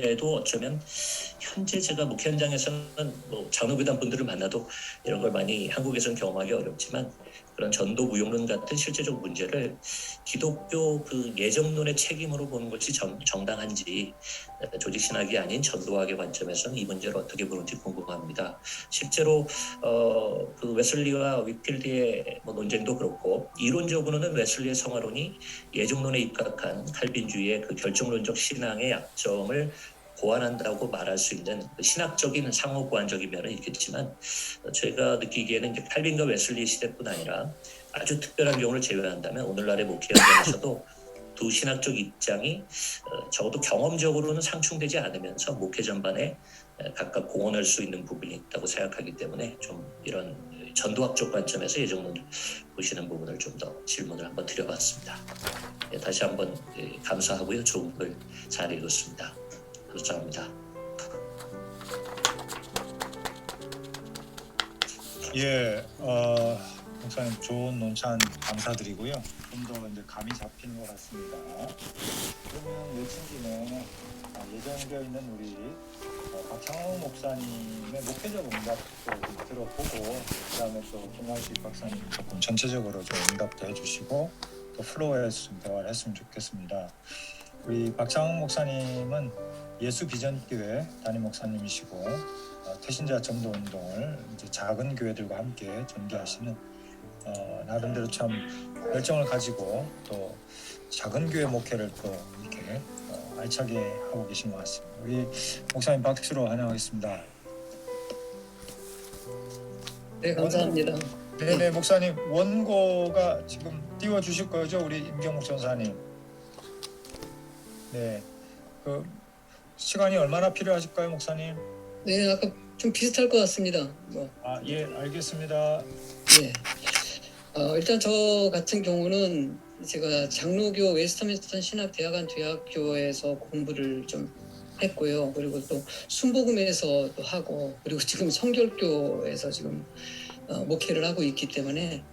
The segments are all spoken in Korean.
해도 어쩌면 현재 제가 목회 현장에서는 뭐 장로교단 분들을 만나도 이런 걸 많이 한국에서는 경험하기 어렵지만 그런 전도 무용론 같은 실제적 문제를 기독교 그 예정론의 책임으로 보는 것이 정당한지 조직 신학이 아닌 전도학의 관점에서는 이 문제를 어떻게 보는지 궁금합니다. 실제로 그 웨슬리와 위필드의 뭐 논쟁도 그렇고 이론적으로는 웨슬리의 성화론이 예정론에 입각한 칼빈주의의 그 결정론적 신앙의 약점을 보완한다고 말할 수 있는 그 신학적인 상호 보완적인 면은 있겠지만 제가 느끼기에는 이제 칼빈과 웨슬리 시대뿐 아니라 아주 특별한 경우를 제외한다면 오늘날의 목회 현장에서도 두 신학적 입장이 적어도 경험적으로는 상충되지 않으면서 목회 전반에 각각 공헌할 수 있는 부분이 있다고 생각하기 때문에 좀 이런 전도학적 관점에서 예정론을 보시는 부분을 좀 더 질문을 한번 드려봤습니다. 다시 한번 감사하고요. 좋은 글 잘 읽었습니다. 감사합니다. 예, 목사님 좋은 논찬 감사드리고요. 좀 더 이제 감이 잡히는 것 같습니다. 그러면 내친 김에 예정되어 있는 우리 박창호 목사님의 목회적 응답도 좀 들어보고 그다음에 또 김광식 박사님 조금 전체적으로 좀 응답도 해주시고 또 플로우에서 좀 대화를 했으면 좋겠습니다. 우리 박창호 목사님은 예수 비전교회 담임 목사님이시고 태신자 전도 운동을 이제 작은 교회들과 함께 전개하시는 나름대로 참 열정을 가지고 또 작은 교회 목회를 또 이렇게 알차게 하고 계신 것 같습니다. 우리 목사님 박수로 환영하겠습니다. 네, 감사합니다. 네네, 목사님 원고가 지금 띄워주실 거죠, 우리 임경욱 전사님. 네, 그 시간이 얼마나 필요하실까요, 목사님? 네, 아까 좀 비슷할 것 같습니다. 예, 알겠습니다. 예. 일단 저 같은 경우는 제가 장로교 웨스터민스턴 신학대학원 대학교에서 공부를 좀 했고요. 그리고 또 순복음에서 또 하고 그리고 지금 성결교에서 지금 목회를 하고 있기 때문에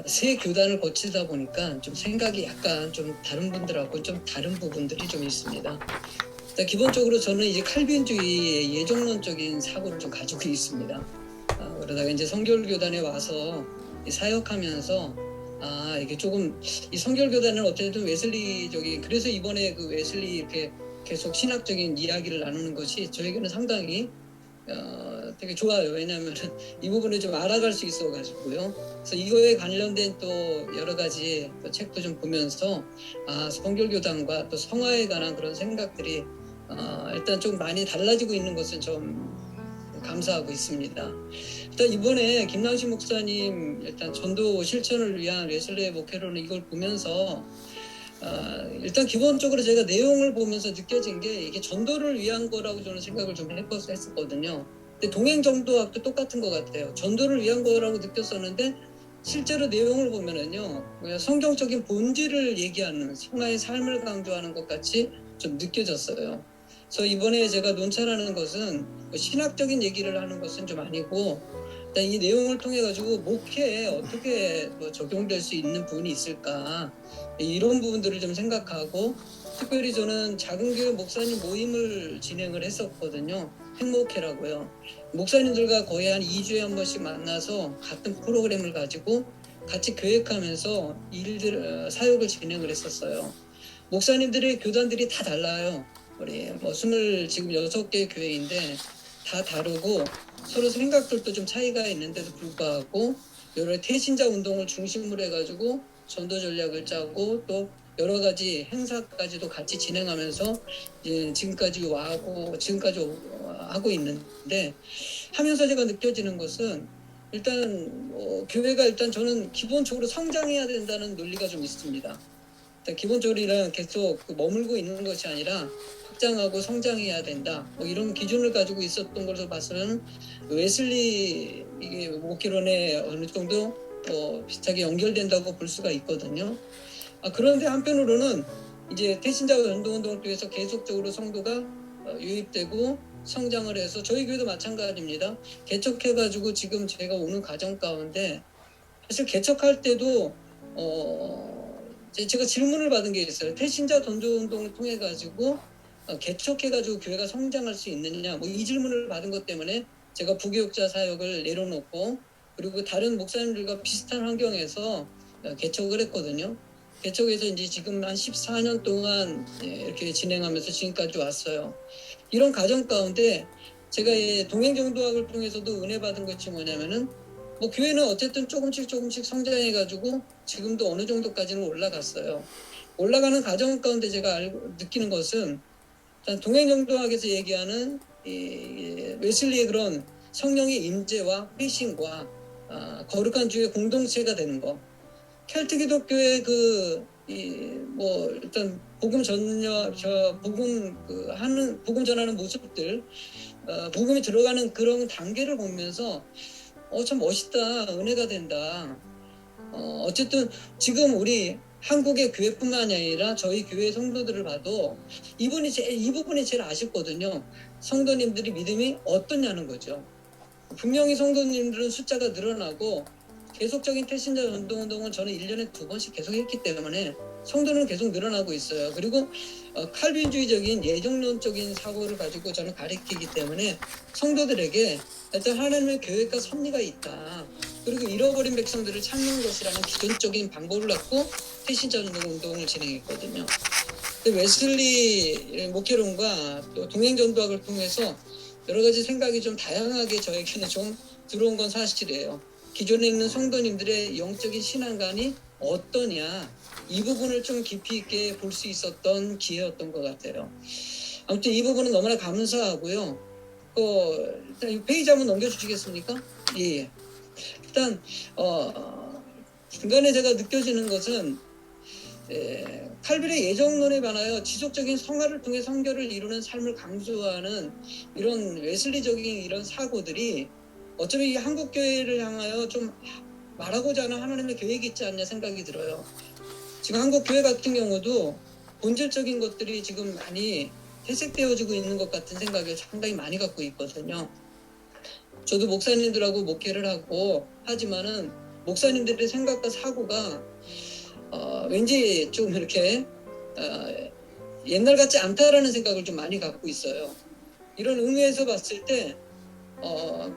세 교단을 거치다 보니까 좀 생각이 약간 좀 다른 분들하고 좀 다른 부분들이 좀 있습니다. 기본적으로 저는 이제 칼빈주의의 예정론적인 사고를 좀 가지고 있습니다. 그러다가 이제 성결교단에 와서 사역하면서 이게 조금 이 성결교단은 어쨌든 웨슬리적인 그래서 이번에 그 웨슬리 이렇게 계속 신학적인 이야기를 나누는 것이 저에게는 상당히 되게 좋아요. 왜냐하면 이 부분을 좀 알아갈 수 있어가지고요. 그래서 이거에 관련된 또 여러 가지 또 책도 좀 보면서 성결교단과 또 성화에 관한 그런 생각들이 일단 좀 많이 달라지고 있는 것은 좀 감사하고 있습니다. 일단 이번에 김남식 목사님 일단 전도 실천을 위한 웨슬리의 목회로는 이걸 보면서 일단 기본적으로 제가 내용을 보면서 느껴진 게 이게 전도를 위한 거라고 저는 생각을 좀 했었거든요. 근데 동행전도학도 똑같은 것 같아요. 전도를 위한 거라고 느꼈었는데 실제로 내용을 보면은요, 성경적인 본질을 얘기하는 성화의 삶을 강조하는 것 같이 좀 느껴졌어요. 그래서 이번에 제가 논찰하는 것은 신학적인 얘기를 하는 것은 좀 아니고 일단 이 내용을 통해 가지고 목회에 어떻게 적용될 수 있는 부분이 있을까 이런 부분들을 좀 생각하고 특별히 저는 작은 교회 목사님 모임을 진행을 했었거든요. 행목회라고요. 목사님들과 거의 한 2주에 한 번씩 만나서 같은 프로그램을 가지고 같이 계획하면서 사역을 진행을 했었어요. 목사님들의 교단들이 다 달라요. 우리 지금 6개 교회인데 다 다르고 서로 생각들도 좀 차이가 있는데도 불구하고 여러 태신자 운동을 중심으로 해가지고 전도 전략을 짜고 또 여러 가지 행사까지도 같이 진행하면서 지금까지 하고 있는데 하면서 제가 느껴지는 것은 일단 교회가 일단 저는 기본적으로 성장해야 된다는 논리가 좀 있습니다. 기본적으로 계속 머물고 있는 것이 아니라 확장하고 성장해야 된다. 이런 기준을 가지고 있었던 것으로 봐서는 웨슬리 이게 목회론에 어느 정도 비슷하게 연결된다고 볼 수가 있거든요. 그런데 한편으로는 이제 태신자 전도운동을 통해서 계속적으로 성도가 유입되고 성장을 해서 저희 교회도 마찬가지입니다. 개척해가지고 지금 제가 오는 과정 가운데 사실 개척할 때도 제가 질문을 받은 게 있어요. 태신자 전도운동을 통해 가지고 개척해가지고 교회가 성장할 수 있느냐, 뭐 이 질문을 받은 것 때문에 제가 부교육자 사역을 내려놓고 그리고 다른 목사님들과 비슷한 환경에서 개척을 했거든요. 개척해서 이제 지금 한 14년 동안 이렇게 진행하면서 지금까지 왔어요. 이런 과정 가운데 제가 동행정도학을 통해서도 은혜 받은 것이 뭐냐면은 뭐 교회는 어쨌든 조금씩 성장해가지고 지금도 어느 정도까지는 올라갔어요. 올라가는 과정 가운데 제가 느끼는 것은 동행정도학에서 얘기하는 이 웨슬리의 그런 성령의 임재와 회심과 거룩한 주의 공동체가 되는 거. 켈트 기독교의 뭐 일단 복음 전하는 모습들, 복음이 들어가는 그런 단계를 보면서 참 멋있다, 은혜가 된다. 어쨌든 지금 우리 한국의 교회뿐만이 아니라 저희 교회 성도들을 봐도 이 부분이 제일 아쉽거든요. 성도님들이 믿음이 어떠냐는 거죠. 분명히 성도님들은 숫자가 늘어나고 계속적인 태신자 운동은 저는 1년에 2번씩 계속 했기 때문에 성도는 계속 늘어나고 있어요. 그리고 칼빈주의적인 예정론적인 사고를 가지고 저는 가르치기 때문에 성도들에게 일단 하나님의 계획과 섭리가 있다. 그리고 잃어버린 백성들을 찾는 것이라는 기존적인 방법을 갖고 태신자 운동을 진행했거든요. 웨슬리 목회론과 또 동행전도학을 통해서 여러 가지 생각이 좀 다양하게 저에게는 좀 들어온 건 사실이에요. 기존에 있는 성도님들의 영적인 신앙관이 어떠냐, 이 부분을 좀 깊이 있게 볼 수 있었던 기회였던 것 같아요. 아무튼 이 부분은 너무나 감사하고요. 일단 이 페이지 한번 넘겨주시겠습니까? 예. 일단 중간에 제가 느껴지는 것은 칼빈의 예정론에 반하여 지속적인 성화를 통해 성결을 이루는 삶을 강조하는 이런 웨슬리적인 이런 사고들이 어쩌면 이 한국 교회를 향하여 좀 말하고자 하는 하나님의 계획이 있지 않냐 생각이 들어요. 지금 한국 교회 같은 경우도 본질적인 것들이 지금 많이 퇴색되어지고 있는 것 같은 생각을 상당히 많이 갖고 있거든요. 저도 목사님들하고 목회를 하고 하지만은 목사님들의 생각과 사고가 왠지 좀 이렇게 옛날 같지 않다라는 생각을 좀 많이 갖고 있어요. 이런 의미에서 봤을 때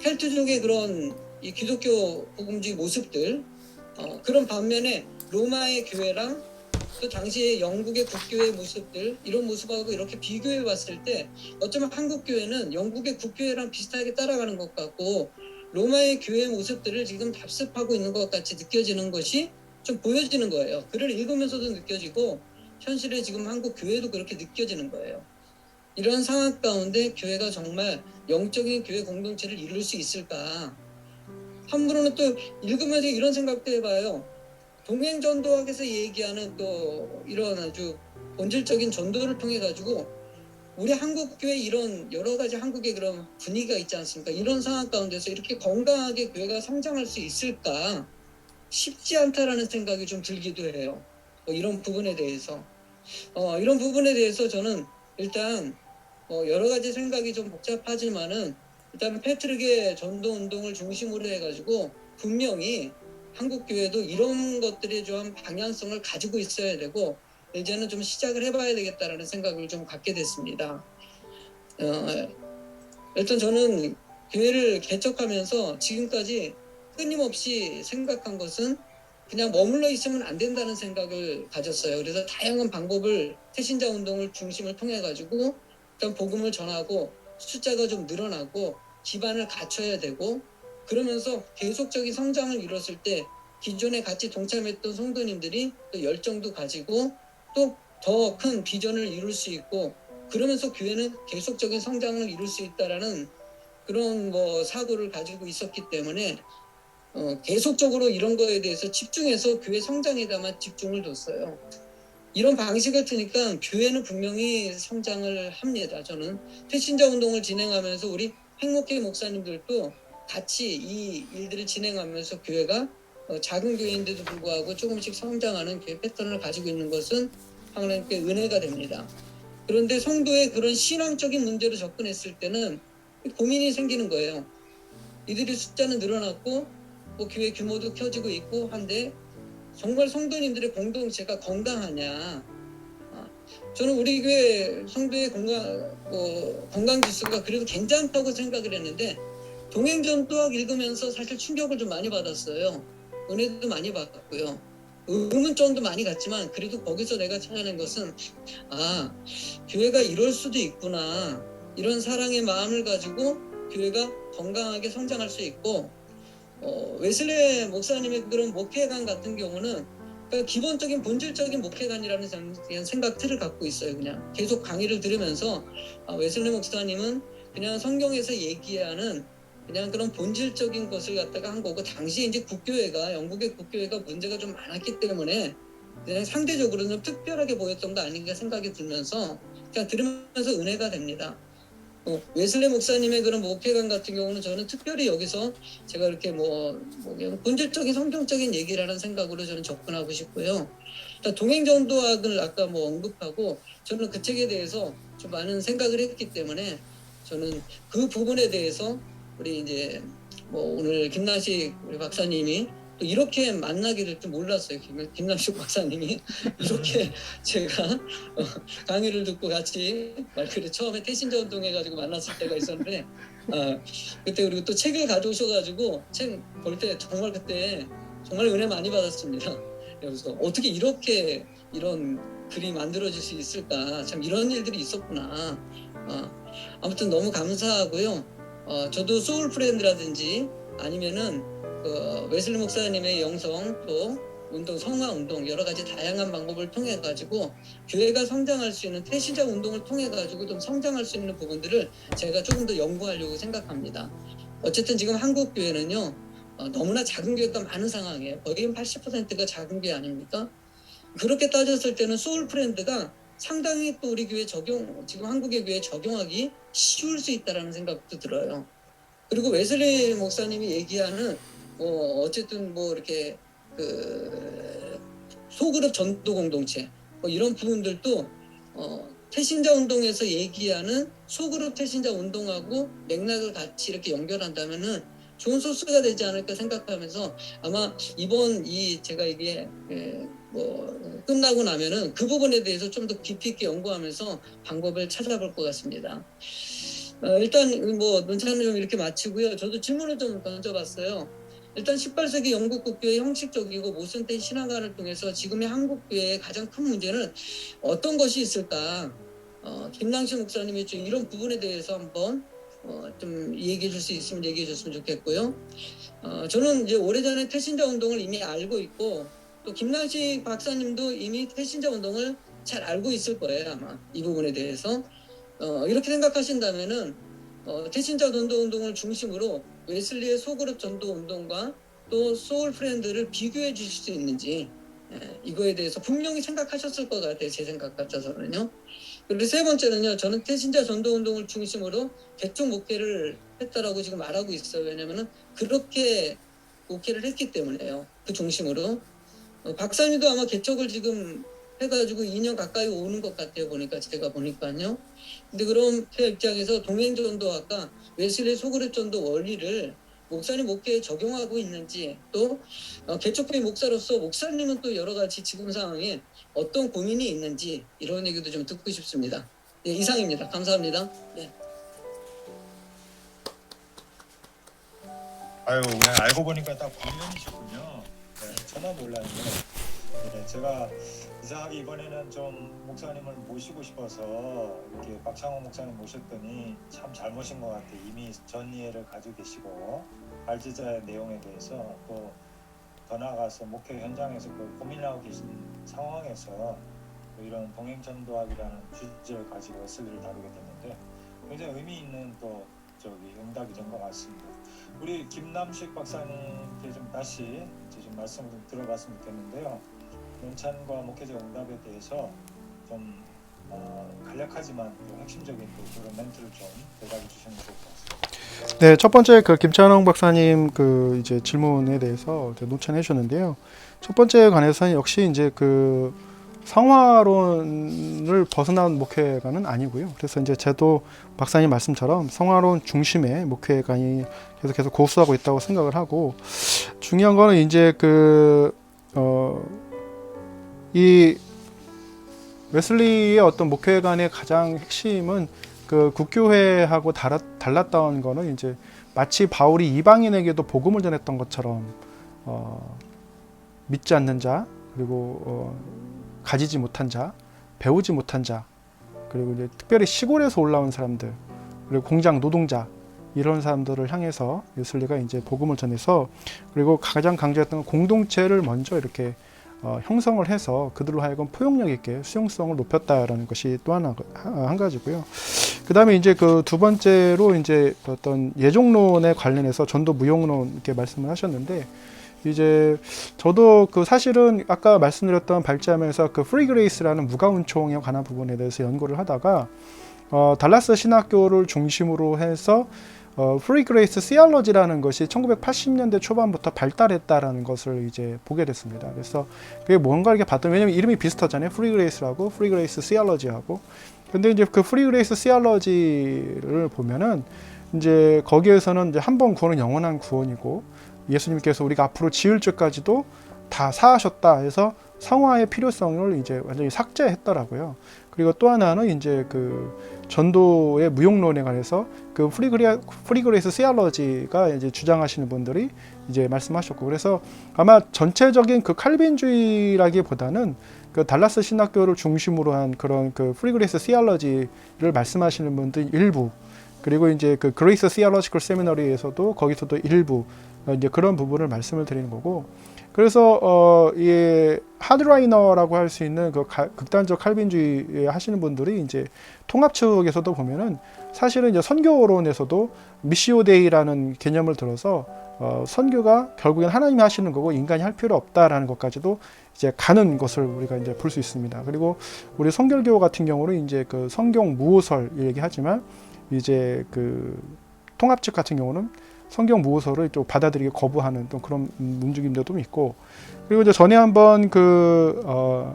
켈트족의 그런 이 기독교 복음주의 모습들, 그런 반면에 로마의 교회랑 또 당시에 영국의 국교의 모습들, 이런 모습하고 이렇게 비교해 봤을 때 어쩌면 한국 교회는 영국의 국교회랑 비슷하게 따라가는 것 같고 로마의 교회 모습들을 지금 답습하고 있는 것 같이 느껴지는 것이 좀 보여지는 거예요. 글을 읽으면서도 느껴지고 현실에 지금 한국 교회도 그렇게 느껴지는 거예요. 이런 상황 가운데 교회가 정말 영적인 교회 공동체를 이룰 수 있을까? 한편으로는 또 읽으면서 이런 생각도 해봐요. 동행전도학에서 얘기하는 또 이런 아주 본질적인 전도를 통해 가지고 우리 한국 교회 이런 여러 가지 한국의 그런 분위기가 있지 않습니까? 이런 상황 가운데서 이렇게 건강하게 교회가 성장할 수 있을까? 쉽지 않다라는 생각이 좀 들기도 해요. 이런 부분에 대해서 저는 일단 여러 가지 생각이 좀 복잡하지만은 일단 패트릭의 전도 운동을 중심으로 해가지고 분명히 한국 교회도 이런 것들이 좀 방향성을 가지고 있어야 되고 이제는 좀 시작을 해봐야 되겠다라는 생각을 좀 갖게 됐습니다. 일단 저는 교회를 개척하면서 지금까지 끊임없이 생각한 것은 그냥 머물러 있으면 안 된다는 생각을 가졌어요. 그래서 다양한 방법을 태신자 운동을 중심을 통해 가지고 일단 복음을 전하고 숫자가 좀 늘어나고 기반을 갖춰야 되고 그러면서 계속적인 성장을 이뤘을 때 기존에 같이 동참했던 성도님들이 또 열정도 가지고 또 더 큰 비전을 이룰 수 있고 그러면서 교회는 계속적인 성장을 이룰 수 있다라는 그런 사고를 가지고 있었기 때문에 계속적으로 이런 거에 대해서 집중해서 교회 성장에다만 집중을 뒀어요. 이런 방식을 트니까 교회는 분명히 성장을 합니다. 저는 태신자 운동을 진행하면서 우리 행복회 목사님들도 같이 이 일들을 진행하면서 교회가 작은 교회인데도 불구하고 조금씩 성장하는 교회 패턴을 가지고 있는 것은 하나님께 은혜가 됩니다. 그런데 성도의 그런 신앙적인 문제로 접근했을 때는 고민이 생기는 거예요. 이들이 숫자는 늘어났고 교회 규모도 켜지고 있고 한데 정말 성도님들의 공동체가 건강하냐? 저는 우리 교회 성도의 건강 지수가 그래도 괜찮다고 생각을 했는데 동행전도학 읽으면서 사실 충격을 좀 많이 받았어요. 은혜도 많이 받았고요. 의문점도 많이 갔지만 그래도 거기서 내가 찾아낸 것은 교회가 이럴 수도 있구나. 이런 사랑의 마음을 가지고 교회가 건강하게 성장할 수 있고 웨슬레 목사님의 그런 목회관 같은 경우는 그러니까 기본적인 본질적인 목회관이라는 생각들을 갖고 있어요. 그냥 계속 강의를 들으면서 웨슬레 목사님은 그냥 성경에서 얘기하는 그냥 그런 본질적인 것을 갖다가 한 거고 당시에 이제 국교회가 영국의 국교회가 문제가 좀 많았기 때문에 그냥 상대적으로 좀 특별하게 보였던 거 아닌가 생각이 들면서 그냥 들으면서 은혜가 됩니다. 웨슬레 목사님의 그런 목회관 같은 경우는 저는 특별히 여기서 제가 이렇게 그냥 본질적인 성경적인 얘기라는 생각으로 저는 접근하고 싶고요. 동행전도학을 아까 언급하고 저는 그 책에 대해서 좀 많은 생각을 했기 때문에 저는 그 부분에 대해서 우리 이제 오늘 김나식 우리 박사님이 또 이렇게 만나게 될 줄 몰랐어요. 김남식 박사님이 이렇게 제가 강의를 듣고 같이 말그대로 처음에 태신자 운동해가지고 만났을 때가 있었는데 그때 그리고 또 책을 가져오셔가지고 책 볼 때 정말 그때 정말 은혜 많이 받았습니다. 그래서 어떻게 이렇게 이런 글이 만들어질 수 있을까? 참 이런 일들이 있었구나. 아무튼 너무 감사하고요. 저도 소울 프렌드라든지 아니면은 웨슬리 목사님의 영성 또 운동, 성화 운동 여러 가지 다양한 방법을 통해 가지고 교회가 성장할 수 있는 태신자 운동을 통해 가지고 좀 성장할 수 있는 부분들을 제가 조금 더 연구하려고 생각합니다. 어쨌든 지금 한국 교회는요 너무나 작은 교회가 많은 상황이에요. 거의 80%가 작은 교회 아닙니까? 그렇게 따졌을 때는 소울 프렌드가 상당히 또 우리 교회 지금 한국의 교회에 적용하기 쉬울 수 있다라는 생각도 들어요. 그리고 웨슬리 목사님이 얘기하는 어쨌든 이렇게 소그룹 전도 공동체 이런 부분들도 태신자 운동에서 얘기하는 소그룹 태신자 운동하고 맥락을 같이 이렇게 연결한다면은 좋은 소스가 되지 않을까 생각하면서 아마 이번 제가 이게 끝나고 나면은 그 부분에 대해서 좀 더 깊이 있게 연구하면서 방법을 찾아볼 것 같습니다. 일단 논찬을 좀 이렇게 마치고요. 저도 질문을 좀 던져봤어요. 일단 18세기 영국 국교의 형식적이고 모순된 신앙관을 통해서 지금의 한국 교회의 가장 큰 문제는 어떤 것이 있을까? 김낭식 목사님이 좀 이런 부분에 대해서 한번 좀 얘기해 줄 수 있으면 얘기해 줬으면 좋겠고요. 저는 이제 오래전에 태신자 운동을 이미 알고 있고 또 김낭식 박사님도 이미 태신자 운동을 잘 알고 있을 거예요. 아마 이 부분에 대해서 이렇게 생각하신다면은 태신자 전도 운동을 중심으로 웨슬리의 소그룹 전도 운동과 또 소울 프렌드를 비교해 주실 수 있는지 이거에 대해서 분명히 생각하셨을 것 같아요. 제 생각 같아서는요. 그리고 세 번째는요. 저는 태신자 전도 운동을 중심으로 개종 목회를 했다라고 지금 말하고 있어요. 왜냐면은 그렇게 목회를 했기 때문에요. 그 중심으로 박사님도 아마 개척을 지금 해가지고 2년 가까이 오는 것 같아요. 제가 보니까요. 근데 그런 입장에서 동행전도학과 웨슬리 소그룹 전도 원리를 목사님 목회에 적용하고 있는지 또 개척교회 목사로서 목사님은 또 여러 가지 지금 상황에 어떤 고민이 있는지 이런 얘기도 좀 듣고 싶습니다. 네, 이상입니다. 감사합니다. 네. 그냥 알고 보니까 딱 본인이셨군요. 네, 저는 몰랐네요. 네, 제가 이상하게 이번에는 좀 목사님을 모시고 싶어서 이렇게 박창호 목사님 모셨더니 참 잘 모신 것 같아요. 이미 전 이해를 가지고 계시고 발제자의 내용에 대해서 또 더 나아가서 목회 현장에서 고민하고 계신 상황에서 이런 동행전도학이라는 주제를 가지고 웨슬리를 다루게 됐는데 굉장히 의미 있는 응답이 된 것 같습니다. 우리 김남식 박사님께 좀 다시 좀 말씀을 좀 들어봤으면 좋겠는데요. 논찬과 목회적 응답에 대해서 좀 간략하지만 또 핵심적인 그런 멘트를 좀 대답해 주시면 좋을 것 같습니다. 네, 첫 번째 김찬홍 박사님 이제 질문에 대해서 논찬해 주셨는데요. 첫 번째에 관해서는 역시 이제 성화론을 벗어난 목회관은 아니고요. 그래서 이제 저도 박사님 말씀처럼 성화론 중심의 목회관이 계속 고수하고 있다고 생각을 하고 중요한 거는 이제 이 웨슬리의 어떤 목회관의 가장 핵심은 그 국교회하고 달랐던 거는 이제 마치 바울이 이방인에게도 복음을 전했던 것처럼 믿지 않는 자, 그리고 가지지 못한 자, 배우지 못한 자, 그리고 이제 특별히 시골에서 올라온 사람들, 그리고 공장 노동자, 이런 사람들을 향해서 웨슬리가 이제 복음을 전해서, 그리고 가장 강조했던 건 공동체를 먼저 이렇게 형성을 해서 그들로 하여금 포용력 있게 수용성을 높였다라는 것이 또 한 가지고요. 그 다음에 이제 그 두 번째로 이제 어떤 예종론에 관련해서 전도 무용론 이렇게 말씀을 하셨는데, 이제 저도 그 사실은 아까 말씀드렸던 발제하면서 그 프리 그레이스라는 무가운총에 관한 부분에 대해서 연구를 하다가 달라스 신학교를 중심으로 해서 프리 그레이스 시알러지라는 것이 1980년대 초반부터 발달했다라는 것을 이제 보게 됐습니다. 그래서 그게 뭔가 이렇게 봤더니, 왜냐면 이름이 비슷하잖아요. 프리 그레이스라고 프리 그레이스 시알러지하고. 근데 이제 그 프리 그레이스 시알러지를 보면은 이제 거기에서는 이제 한 번 구원은 영원한 구원이고, 예수님께서 우리가 앞으로 지을 죄까지도 다 사하셨다 해서 성화의 필요성을 이제 완전히 삭제했더라고요. 그리고 또 하나는 이제 그 전도의 무용론에 관해서 그 프리 그레이스 시알러지가 이제 주장하시는 분들이 이제 말씀하셨고, 그래서 아마 전체적인 그 칼빈주의라기보다는 그 달라스 신학교를 중심으로 한 그런 그 프리 그레이스 시알러지를 말씀하시는 분들 일부, 그리고 이제 그 그레이스 시알러지컬 세미너리에서도 거기서도 일부 이제 그런 부분을 말씀을 드리는 거고, 그래서 이 하드라이너라고 할 수 있는 그 극단적 칼빈주의 하시는 분들이 이제 통합 측에서도 보면은 사실은 이제 선교론에서도 미시오 데이라는 개념을 들어서 선교가 결국엔 하나님이 하시는 거고 인간이 할 필요 없다라는 것까지도 이제 가는 것을 우리가 이제 볼 수 있습니다. 그리고 우리 성결교 같은 경우는 이제 그 성경 무호설 얘기하지만, 이제 그 통합 측 같은 경우는 성경 무호설을 좀 받아들이기 거부하는 또 그런 움직임들도 있고, 그리고 이제 전에 한번 그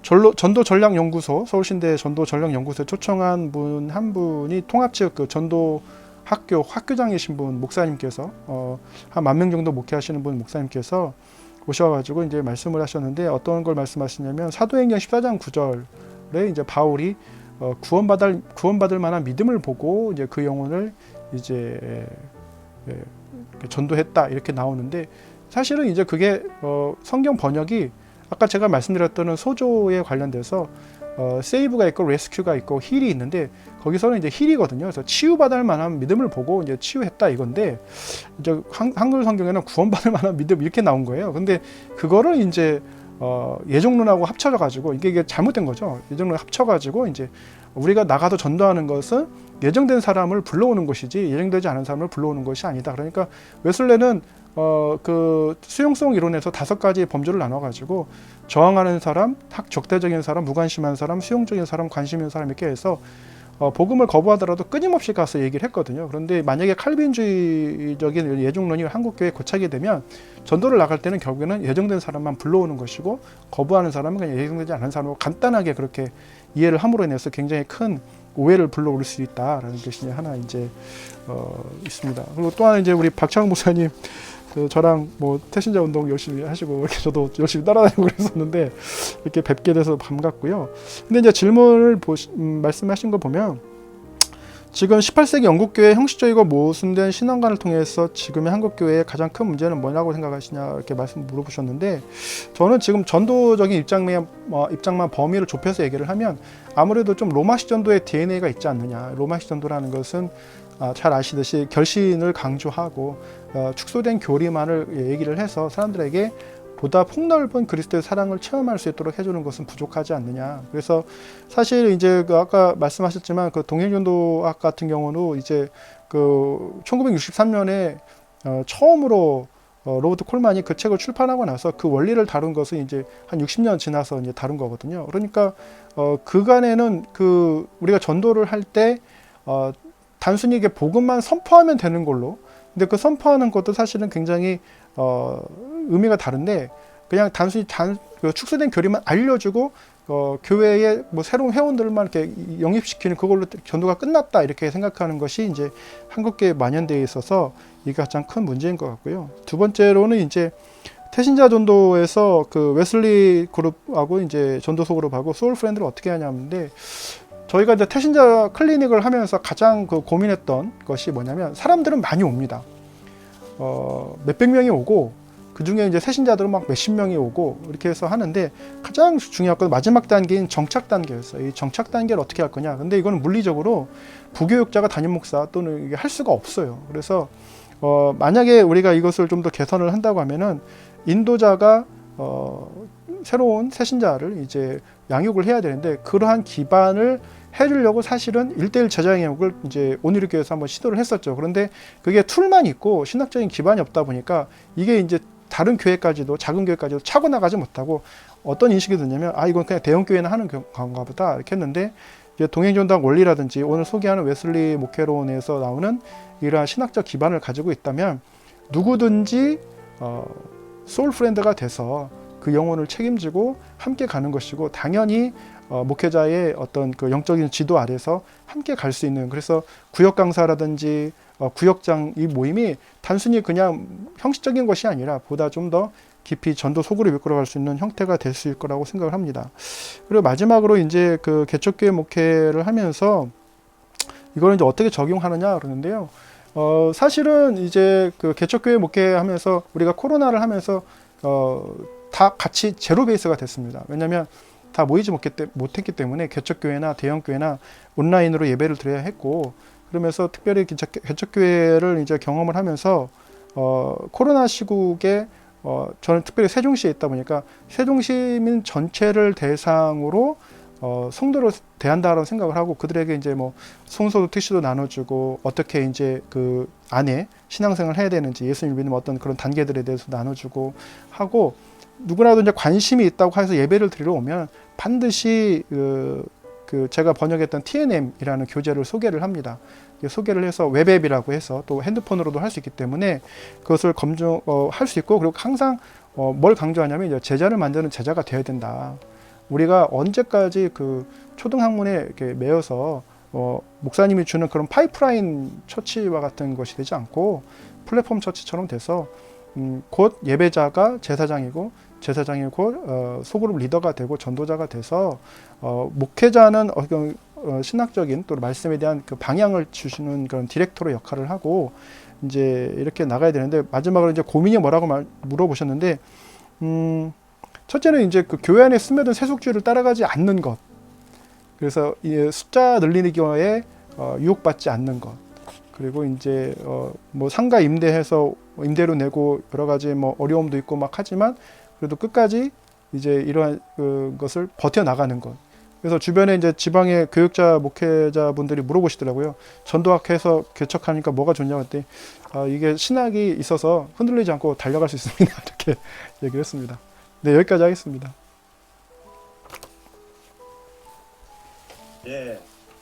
전도 전략 연구소, 서울신대 전도 전략 연구소에 초청한 분 한 분이 통합 측 그 전도 학교장이신 분 목사님께서 한 10,000명 정도 목회하시는 분 목사님께서 오셔가지고 이제 말씀을 하셨는데, 어떤 걸 말씀하시냐면 사도행전 14장 9절에 이제 바울이 구원받을 만한 믿음을 보고 이제 그 영혼을 이제 전도했다 이렇게 나오는데, 사실은 이제 그게 성경 번역이 아까 제가 말씀드렸던 소조에 관련돼서 세이브가 있고 레스큐가 있고 힐이 있는데, 거기서는 이제 힐이거든요. 그래서 치유받을 만한 믿음을 보고 이제 치유했다 이건데, 이제 한글 성경에는 구원받을 만한 믿음 이렇게 나온 거예요. 근데 그거를 이제 예종론하고 합쳐져 가지고 이게 잘못된 거죠. 예종론 합쳐가지고 이제 우리가 나가서 전도하는 것은 예정된 사람을 불러오는 것이지 예정되지 않은 사람을 불러오는 것이 아니다. 그러니까 웨슬레는 그 수용성 이론에서 5가지 범주를 나눠가지고 저항하는 사람, 적대적인 사람, 무관심한 사람, 수용적인 사람, 관심 있는 사람 이렇게 해서 복음을 거부하더라도 끊임없이 가서 얘기를 했거든요. 그런데 만약에 칼빈주의적인 예종론이 한국교회에 고착이 되면 전도를 나갈 때는 결국에는 예정된 사람만 불러오는 것이고, 거부하는 사람은 그냥 예정되지 않은 사람으로 간단하게 그렇게 이해를 함으로 인해서 굉장히 큰 오해를 불러올 수 있다라는 것이 하나 이제 있습니다. 그리고 또 하나 이제 우리 박창훈 목사님 저랑 뭐 태신자 운동 열심히 하시고 이렇게 저도 열심히 따라다니고 그랬었는데 이렇게 뵙게 돼서 반갑고요. 근데 이제 질문을 말씀하신 거 보면, 지금 18세기 영국교회 형식적이고 모순된 신앙관을 통해서 지금의 한국교회의 가장 큰 문제는 뭐라고 생각하시냐 이렇게 물어보셨는데, 저는 지금 전도적인 입장만 범위를 좁혀서 얘기를 하면 아무래도 좀 로마식 전도의 DNA가 있지 않느냐. 로마식 전도라는 것은 잘 아시듯이 결신을 강조하고 축소된 교리만을 얘기를 해서 사람들에게 보다 폭넓은 그리스도의 사랑을 체험할 수 있도록 해주는 것은 부족하지 않느냐. 그래서 사실 이제 그 아까 말씀하셨지만 그 동행전도학 같은 경우는 이제 그 1963년에 처음으로 로버트 콜만이 그 책을 출판하고 나서 그 원리를 다룬 것은 이제 한 60년 지나서 이제 다룬 거거든요. 그러니까 그간에는 그 우리가 전도를 할 때 단순히 이게 복음만 선포하면 되는 걸로, 근데 그 선포하는 것도 사실은 굉장히 의미가 다른데, 그냥 단순히 축소된 교리만 알려주고 교회에 뭐 새로운 회원들만 이렇게 영입시키는 그걸로 전도가 끝났다 이렇게 생각하는 것이 이제 한국교회에 만연되어 있어서 이게 가장 큰 문제인 것 같고요. 두 번째로는 이제 태신자 전도에서 그 웨슬리 그룹하고 이제 전도소 그룹하고 소울 프렌드를 어떻게 하냐는데, 저희가 이제 태신자 클리닉을 하면서 가장 그 고민했던 것이 뭐냐면, 사람들은 많이 옵니다. 몇백 명이 오고, 그 중에 이제 새신자들은 막 몇십 명이 오고 이렇게 해서 하는데, 가장 중요한 건 마지막 단계인 정착 단계였어요. 이 정착 단계를 어떻게 할 거냐. 근데 이거는 물리적으로 부교육자가 담임 목사 또는 이게 할 수가 없어요. 그래서 만약에 우리가 이것을 좀 더 개선을 한다고 하면은, 인도자가 새로운 새신자를 이제 양육을 해야 되는데, 그러한 기반을 해주려고 사실은 1:1 제자 양육을 이제 온누리교회에서 한번 시도를 했었죠. 그런데 그게 툴만 있고 신학적인 기반이 없다 보니까 이게 이제 다른 교회까지도, 작은 교회까지도 차고 나가지 못하고, 어떤 인식이 드냐면, 이건 그냥 대형 교회는 하는 건가 보다 이렇게 했는데, 이제 동행전당 원리라든지 오늘 소개하는 웨슬리 목회론에서 나오는 이러한 신학적 기반을 가지고 있다면, 누구든지 소울 프렌드가 돼서 그 영혼을 책임지고 함께 가는 것이고, 당연히 목회자의 어떤 그 영적인 지도 아래서 함께 갈 수 있는, 그래서 구역 강사라든지 구역장 이 모임이 단순히 그냥 형식적인 것이 아니라 보다 좀 더 깊이 전도 속으로 이끌어갈 수 있는 형태가 될 수 있을 거라고 생각을 합니다. 그리고 마지막으로 이제 그 개척교회 목회를 하면서 이걸 이제 어떻게 적용하느냐 그러는데요. 사실은 이제 그 개척교회 목회하면서 우리가 코로나를 하면서 다 같이 제로 베이스가 됐습니다. 왜냐하면 다 모이지 못했기 때문에 개척교회나 대형교회나 온라인으로 예배를 드려야 했고, 그러면서 특별히 개척교회를 이제 경험을 하면서 코로나 시국에 저는 특별히 세종시에 있다 보니까 세종시민 전체를 대상으로 성도로 대한다라고 생각을 하고, 그들에게 이제 뭐 성소도 택시도 나눠주고, 어떻게 이제 그 안에 신앙생활을 해야 되는지, 예수님을 믿는 어떤 그런 단계들에 대해서 나눠주고 하고, 누구나도 이제 관심이 있다고 해서 예배를 드리러 오면 반드시 그 제가 번역했던 TNM이라는 교재를 소개를 합니다. 소개를 해서 웹앱이라고 해서 또 핸드폰으로도 할 수 있기 때문에 그것을 할 수 있고, 그리고 항상 뭘 강조하냐면, 이제 제자를 만드는 제자가 되어야 된다. 우리가 언제까지 그 초등학문에 이렇게 매여서 목사님이 주는 그런 파이프라인 처치와 같은 것이 되지 않고, 플랫폼 처치처럼 돼서 곧 예배자가 제사장이고, 제사장이 곧 소그룹 리더가 되고 전도자가 돼서 목회자는 신학적인 또 말씀에 대한 그 방향을 주시는 그런 디렉터로 역할을 하고 이제 이렇게 나가야 되는데, 마지막으로 이제 고민이 뭐라고 물어보셨는데, 첫째는 이제 그 교회 안에 스며든 세속주의를 따라가지 않는 것, 그래서 이 숫자 늘리는 거에 유혹받지 않는 것, 그리고 이제 뭐 상가 임대해서 임대료 내고 여러 가지 뭐 어려움도 있고 막 하지만 그래도 끝까지 이제 이러한 것을 버텨 나가는 것. 그래서 주변에 이제 지방의 교육자 목회자분들이 물어보시더라고요. 전도학회에서 개척하니까 뭐가 좋냐고 했더니 이게 신학이 있어서 흔들리지 않고 달려갈 수 있습니다. 이렇게 얘기를 했습니다. 네, 여기까지 하겠습니다. 예,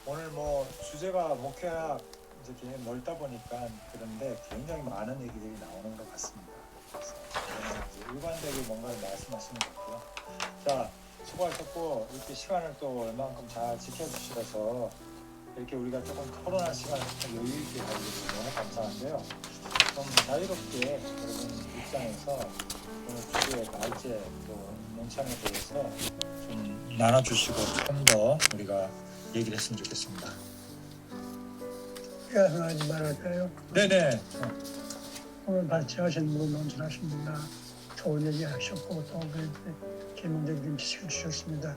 오늘 뭐 주제가 목회학 이제 굉장히 넓다 보니까 그런데 굉장히 많은 얘기들이 나오는 것 같습니다. 그래서 일관되게 뭔가를 말씀하시는 것 같고요. 자, 수고하셨고 이렇게 시간을 또 얼만큼 잘 지켜주셔서 이렇게 우리가 조금 코로나 시간을 좀 여유 있게 가지고 너무 감사한데요. 좀 자유롭게 여러분 입장에서 오늘 주제의 날짜 또 농창에 대해서 좀 나눠주시고 좀 더 우리가 얘기를 했으면 좋겠습니다. 하지 말할까요? 네네. 오늘 발제하신 분, 논술하신 분 다 좋은 얘기 하셨고 또 개인적인 지식을 주셨습니다.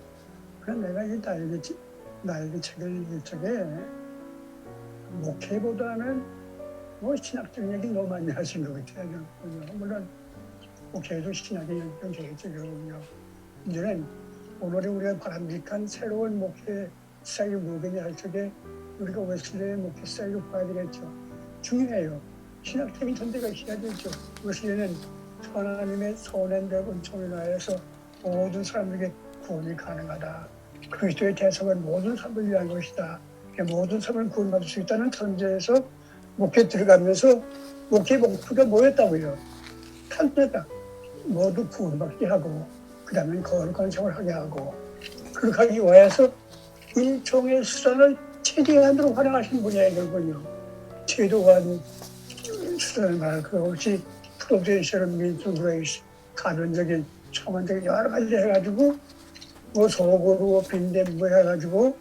그럼 내가 이 나에게 책을 읽을 적에 목회보다는 뭐 신학적인 얘기 너무 많이 하신 것 같아요. 물론 목회도 신학의 영역이겠죠. 이제는 오늘이 우리가 바람직한 새로운 목회 스타일이 뭐겠냐 할 적에 우리가 웨슬리의 목회 스타일을 봐야 되겠죠. 중요해요. 신학적인 전제가 있어야 되죠. 웨슬리는 하나님의 선행된 은총을 하여서 모든 사람에게 구원이 가능하다. 그리스도의 대성은 모든 사람을 위한 것이다. 모든 사람을 구원받을 수 있다는 전제에서 목회 들어가면서 목회 목표가 뭐였다고요? 단순하다. 모두 구원받게 하고 그 다음에 거룩한 생활을 하게 하고 그렇게 하기 위해서 일종의 수단을 최대한으로 활용하신 분이에요. 그렇군요. 최대한 수단을 말할 것 없이 프로페셔널 민수 그레이스 가변적인 초반적인 여러 가지 해가지고 뭐 소고로 빈대뭐 해가지고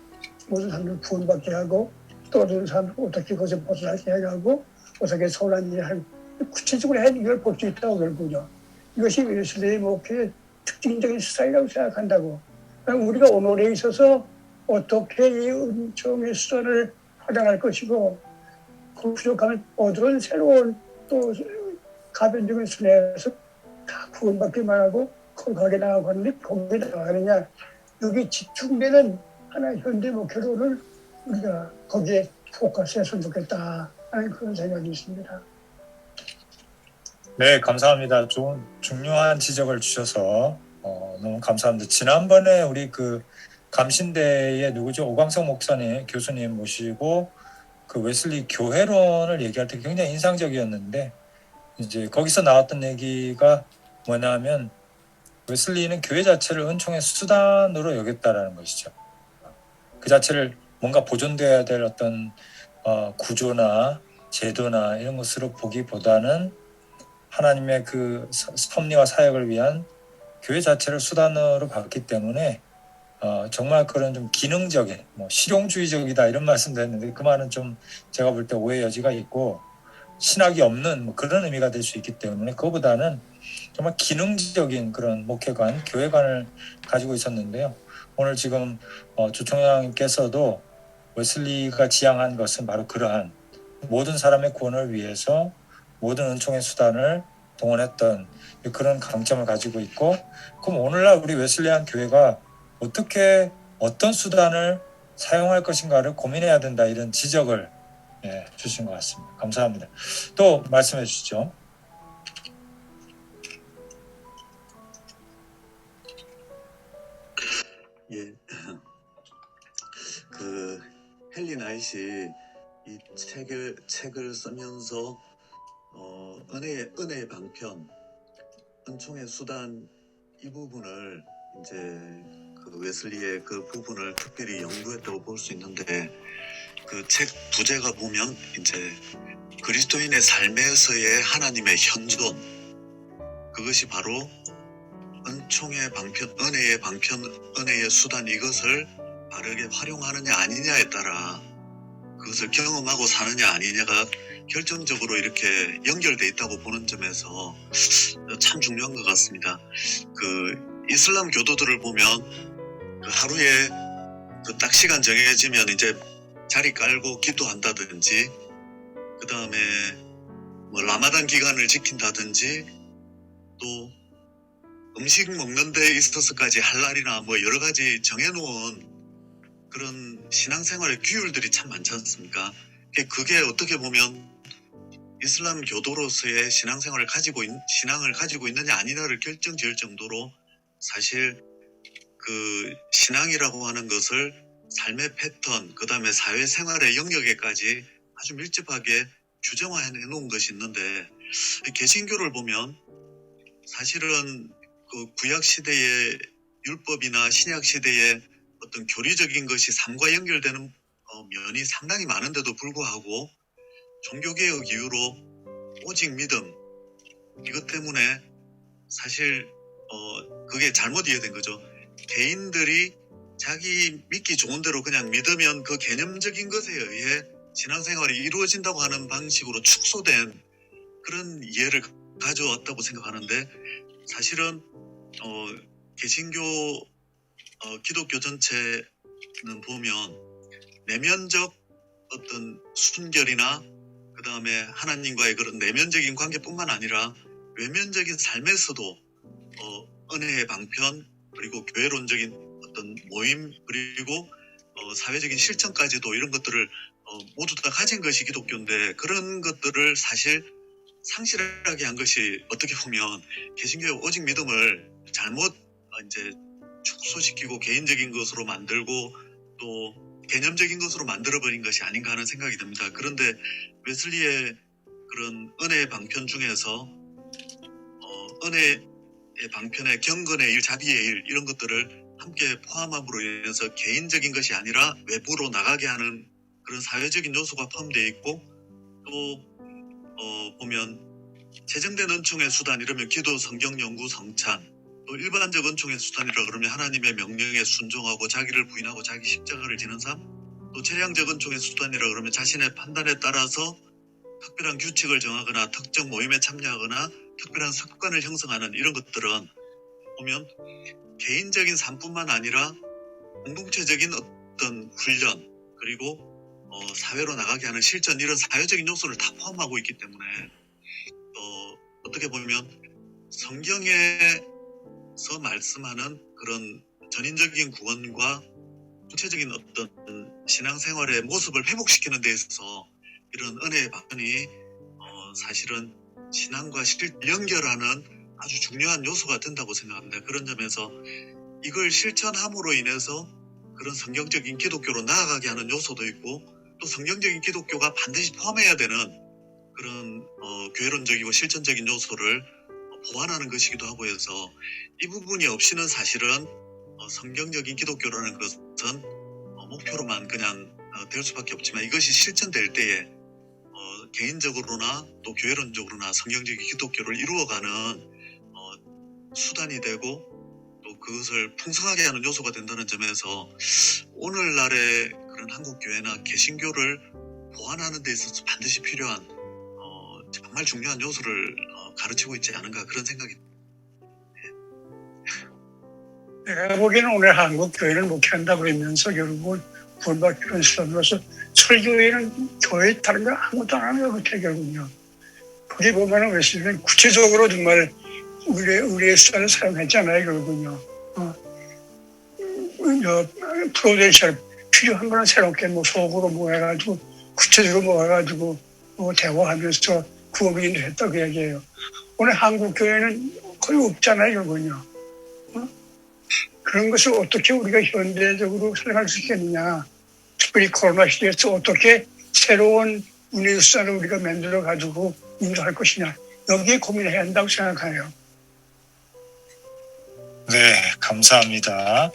모든 사람들 구원받게 하고 또 어떤 사람들 어떻게 거기서 벗어나게 해가고 어떻게 선한 일을 할 구체적으로 이걸 볼 수 있다고 결국요. 이것이 웨슬레이 목회의 특징적인 스타일이라고 생각한다고. 우리가 오늘에 있어서 어떻게 이 은총의 수단을 활용할 것이고 그 부족하면 어떤 새로운 또 가변적인 순회에서 다 구원받기만 하고 거기에 나가고 하는데 거기에 나가느냐 여기 집중되는 하나의 현대 목표를 우리가 거기에 포커스했으면 좋겠다 하는 그런 생각이 있습니다. 네, 감사합니다. 좋은 중요한 지적을 주셔서 너무 감사합니다. 지난번에 우리 그 감신대의 누구죠? 오광석 목사님, 교수님 모시고 그 웨슬리 교회론을 얘기할 때 굉장히 인상적이었는데 이제 거기서 나왔던 얘기가 뭐냐면 웨슬리는 교회 자체를 은총의 수단으로 여겼다라는 것이죠. 그 자체를 뭔가 보존돼야 될 어떤 구조나 제도나 이런 것으로 보기보다는 하나님의 그 섭리와 사역을 위한 교회 자체를 수단으로 봤기 때문에 정말 그런 좀 기능적인 실용주의적이다 이런 말씀도 했는데 그 말은 좀 제가 볼 때 오해 여지가 있고 신학이 없는 그런 의미가 될 수 있기 때문에 그거보다는 정말 기능적인 그런 목회관, 교회관을 가지고 있었는데요. 오늘 지금 주총장님께서도 웨슬리가 지향한 것은 바로 그러한 모든 사람의 구원을 위해서 모든 은총의 수단을 동원했던 그런 강점을 가지고 있고 그럼 오늘날 우리 웨슬리안 교회가 어떻게 어떤 수단을 사용할 것인가를 고민해야 된다 이런 지적을 주신 것 같습니다. 감사합니다. 또 말씀해 주시죠. 예, 그 헨리 나잇이 이 책을 쓰면서 은혜의 방편, 은총의 수단 이 부분을 이제 그 웨슬리의 그 부분을 특별히 연구했다고 볼 수 있는데 그 책 부제가 보면 이제 그리스도인의 삶에서의 하나님의 현존 그것이 바로 은총의 방편, 은혜의 방편, 은혜의 수단 이것을 바르게 활용하느냐 아니냐에 따라 그것을 경험하고 사느냐 아니냐가 결정적으로 이렇게 연결돼 있다고 보는 점에서 참 중요한 것 같습니다. 그 이슬람 교도들을 보면 그 하루에 그 딱 시간 정해지면 이제 자리 깔고 기도한다든지 그 다음에 뭐 라마단 기간을 지킨다든지 또 음식 먹는 데 있어서까지 할랄이나 뭐 여러 가지 정해놓은 그런 신앙생활의 규율들이 참 많지 않습니까? 그게 어떻게 보면 이슬람 교도로서의 신앙을 가지고 있느냐 아니냐를 결정지을 정도로 사실 그 신앙이라고 하는 것을 삶의 패턴, 그 다음에 사회생활의 영역에까지 아주 밀접하게 규정화해 놓은 것이 있는데 개신교를 보면 사실은 그 구약 시대의 율법이나 신약 시대의 어떤 교리적인 것이 삶과 연결되는 면이 상당히 많은데도 불구하고 종교개혁 이후로 오직 믿음 이것 때문에 사실 그게 잘못 이해된 거죠. 개인들이 자기 믿기 좋은 대로 그냥 믿으면 그 개념적인 것에 의해 신앙생활이 이루어진다고 하는 방식으로 축소된 그런 이해를 가져왔다고 생각하는데 사실은 개신교 기독교 전체는 보면 내면적 어떤 순결이나 그 다음에 하나님과의 그런 내면적인 관계뿐만 아니라 외면적인 삶에서도 은혜의 방편 그리고 교회론적인 어떤 모임 그리고 사회적인 실천까지도 이런 것들을 모두 다 가진 것이 기독교인데 그런 것들을 사실 상실하게 한 것이 어떻게 보면 개신교의 오직 믿음을 잘못 이제 축소시키고 개인적인 것으로 만들고 또 개념적인 것으로 만들어버린 것이 아닌가 하는 생각이 듭니다. 그런데 웨슬리의 그런 은혜의 방편 중에서 은혜의 방편의 경건의 일, 자비의 일 이런 것들을 함께 포함함으로 인해서 개인적인 것이 아니라 외부로 나가게 하는 그런 사회적인 요소가 포함되어 있고 또 보면 제정된 은총의 수단 이러면 기도, 성경 연구, 성찬, 또 일반적 은총의 수단이라 그러면 하나님의 명령에 순종하고 자기를 부인하고 자기 십자가를 지는 삶, 또 재량적 은총의 수단이라 그러면 자신의 판단에 따라서 특별한 규칙을 정하거나 특정 모임에 참여하거나 특별한 습관을 형성하는 이런 것들은 보면 개인적인 삶뿐만 아니라 공동체적인 어떤 훈련 그리고 사회로 나가게 하는 실천 이런 사회적인 요소를 다 포함하고 있기 때문에 어떻게 보면 성경에서 말씀하는 그런 전인적인 구원과 구체적인 어떤 신앙생활의 모습을 회복시키는 데 있어서 이런 은혜의 방언이 사실은 신앙과 연결하는 아주 중요한 요소가 된다고 생각합니다. 그런 점에서 이걸 실천함으로 인해서 그런 성경적인 기독교로 나아가게 하는 요소도 있고 또 성경적인 기독교가 반드시 포함해야 되는 그런 교회론적이고 실천적인 요소를 보완하는 것이기도 하고 해서 이 부분이 없이는 사실은 성경적인 기독교라는 것은 목표로만 그냥 될 수밖에 없지만 이것이 실천될 때에 개인적으로나 또 교회론적으로나 성경적인 기독교를 이루어가는 수단이 되고 또 그것을 풍성하게 하는 요소가 된다는 점에서 오늘날의 그런 한국교회나 개신교를 보완하는 데 있어서 반드시 필요한 정말 중요한 요소를 가르치고 있지 않은가 그런 생각이 내가 보기에는 오늘 한국 교회를 목회한다고 그러면서 결국은 구원받기는 사람으로서 설교회는 교회 다른 거 아무것도 안 하는 것 같아요, 결국은요. 거기 보면은 웨슬리는 구체적으로 정말 우리의 수단을 사용했잖아요, 결국은요. 프로덴셜 필요한 거는 새롭게 뭐 속으로 모아가지고 구체적으로 모아가지고 대화하면서 구원을 했다 그 얘기예요. 오늘 한국 교회는 거의 없잖아요, 결국은요. 그런 것을 어떻게 우리가 현대적으로 살아갈 수 있겠느냐. 특별히 코로나 시대에서 어떻게 새로운 운의 수단을 우리가 만들어가지고 인도할 것이냐. 여기에 고민해야 한다고 생각해요. 네, 감사합니다.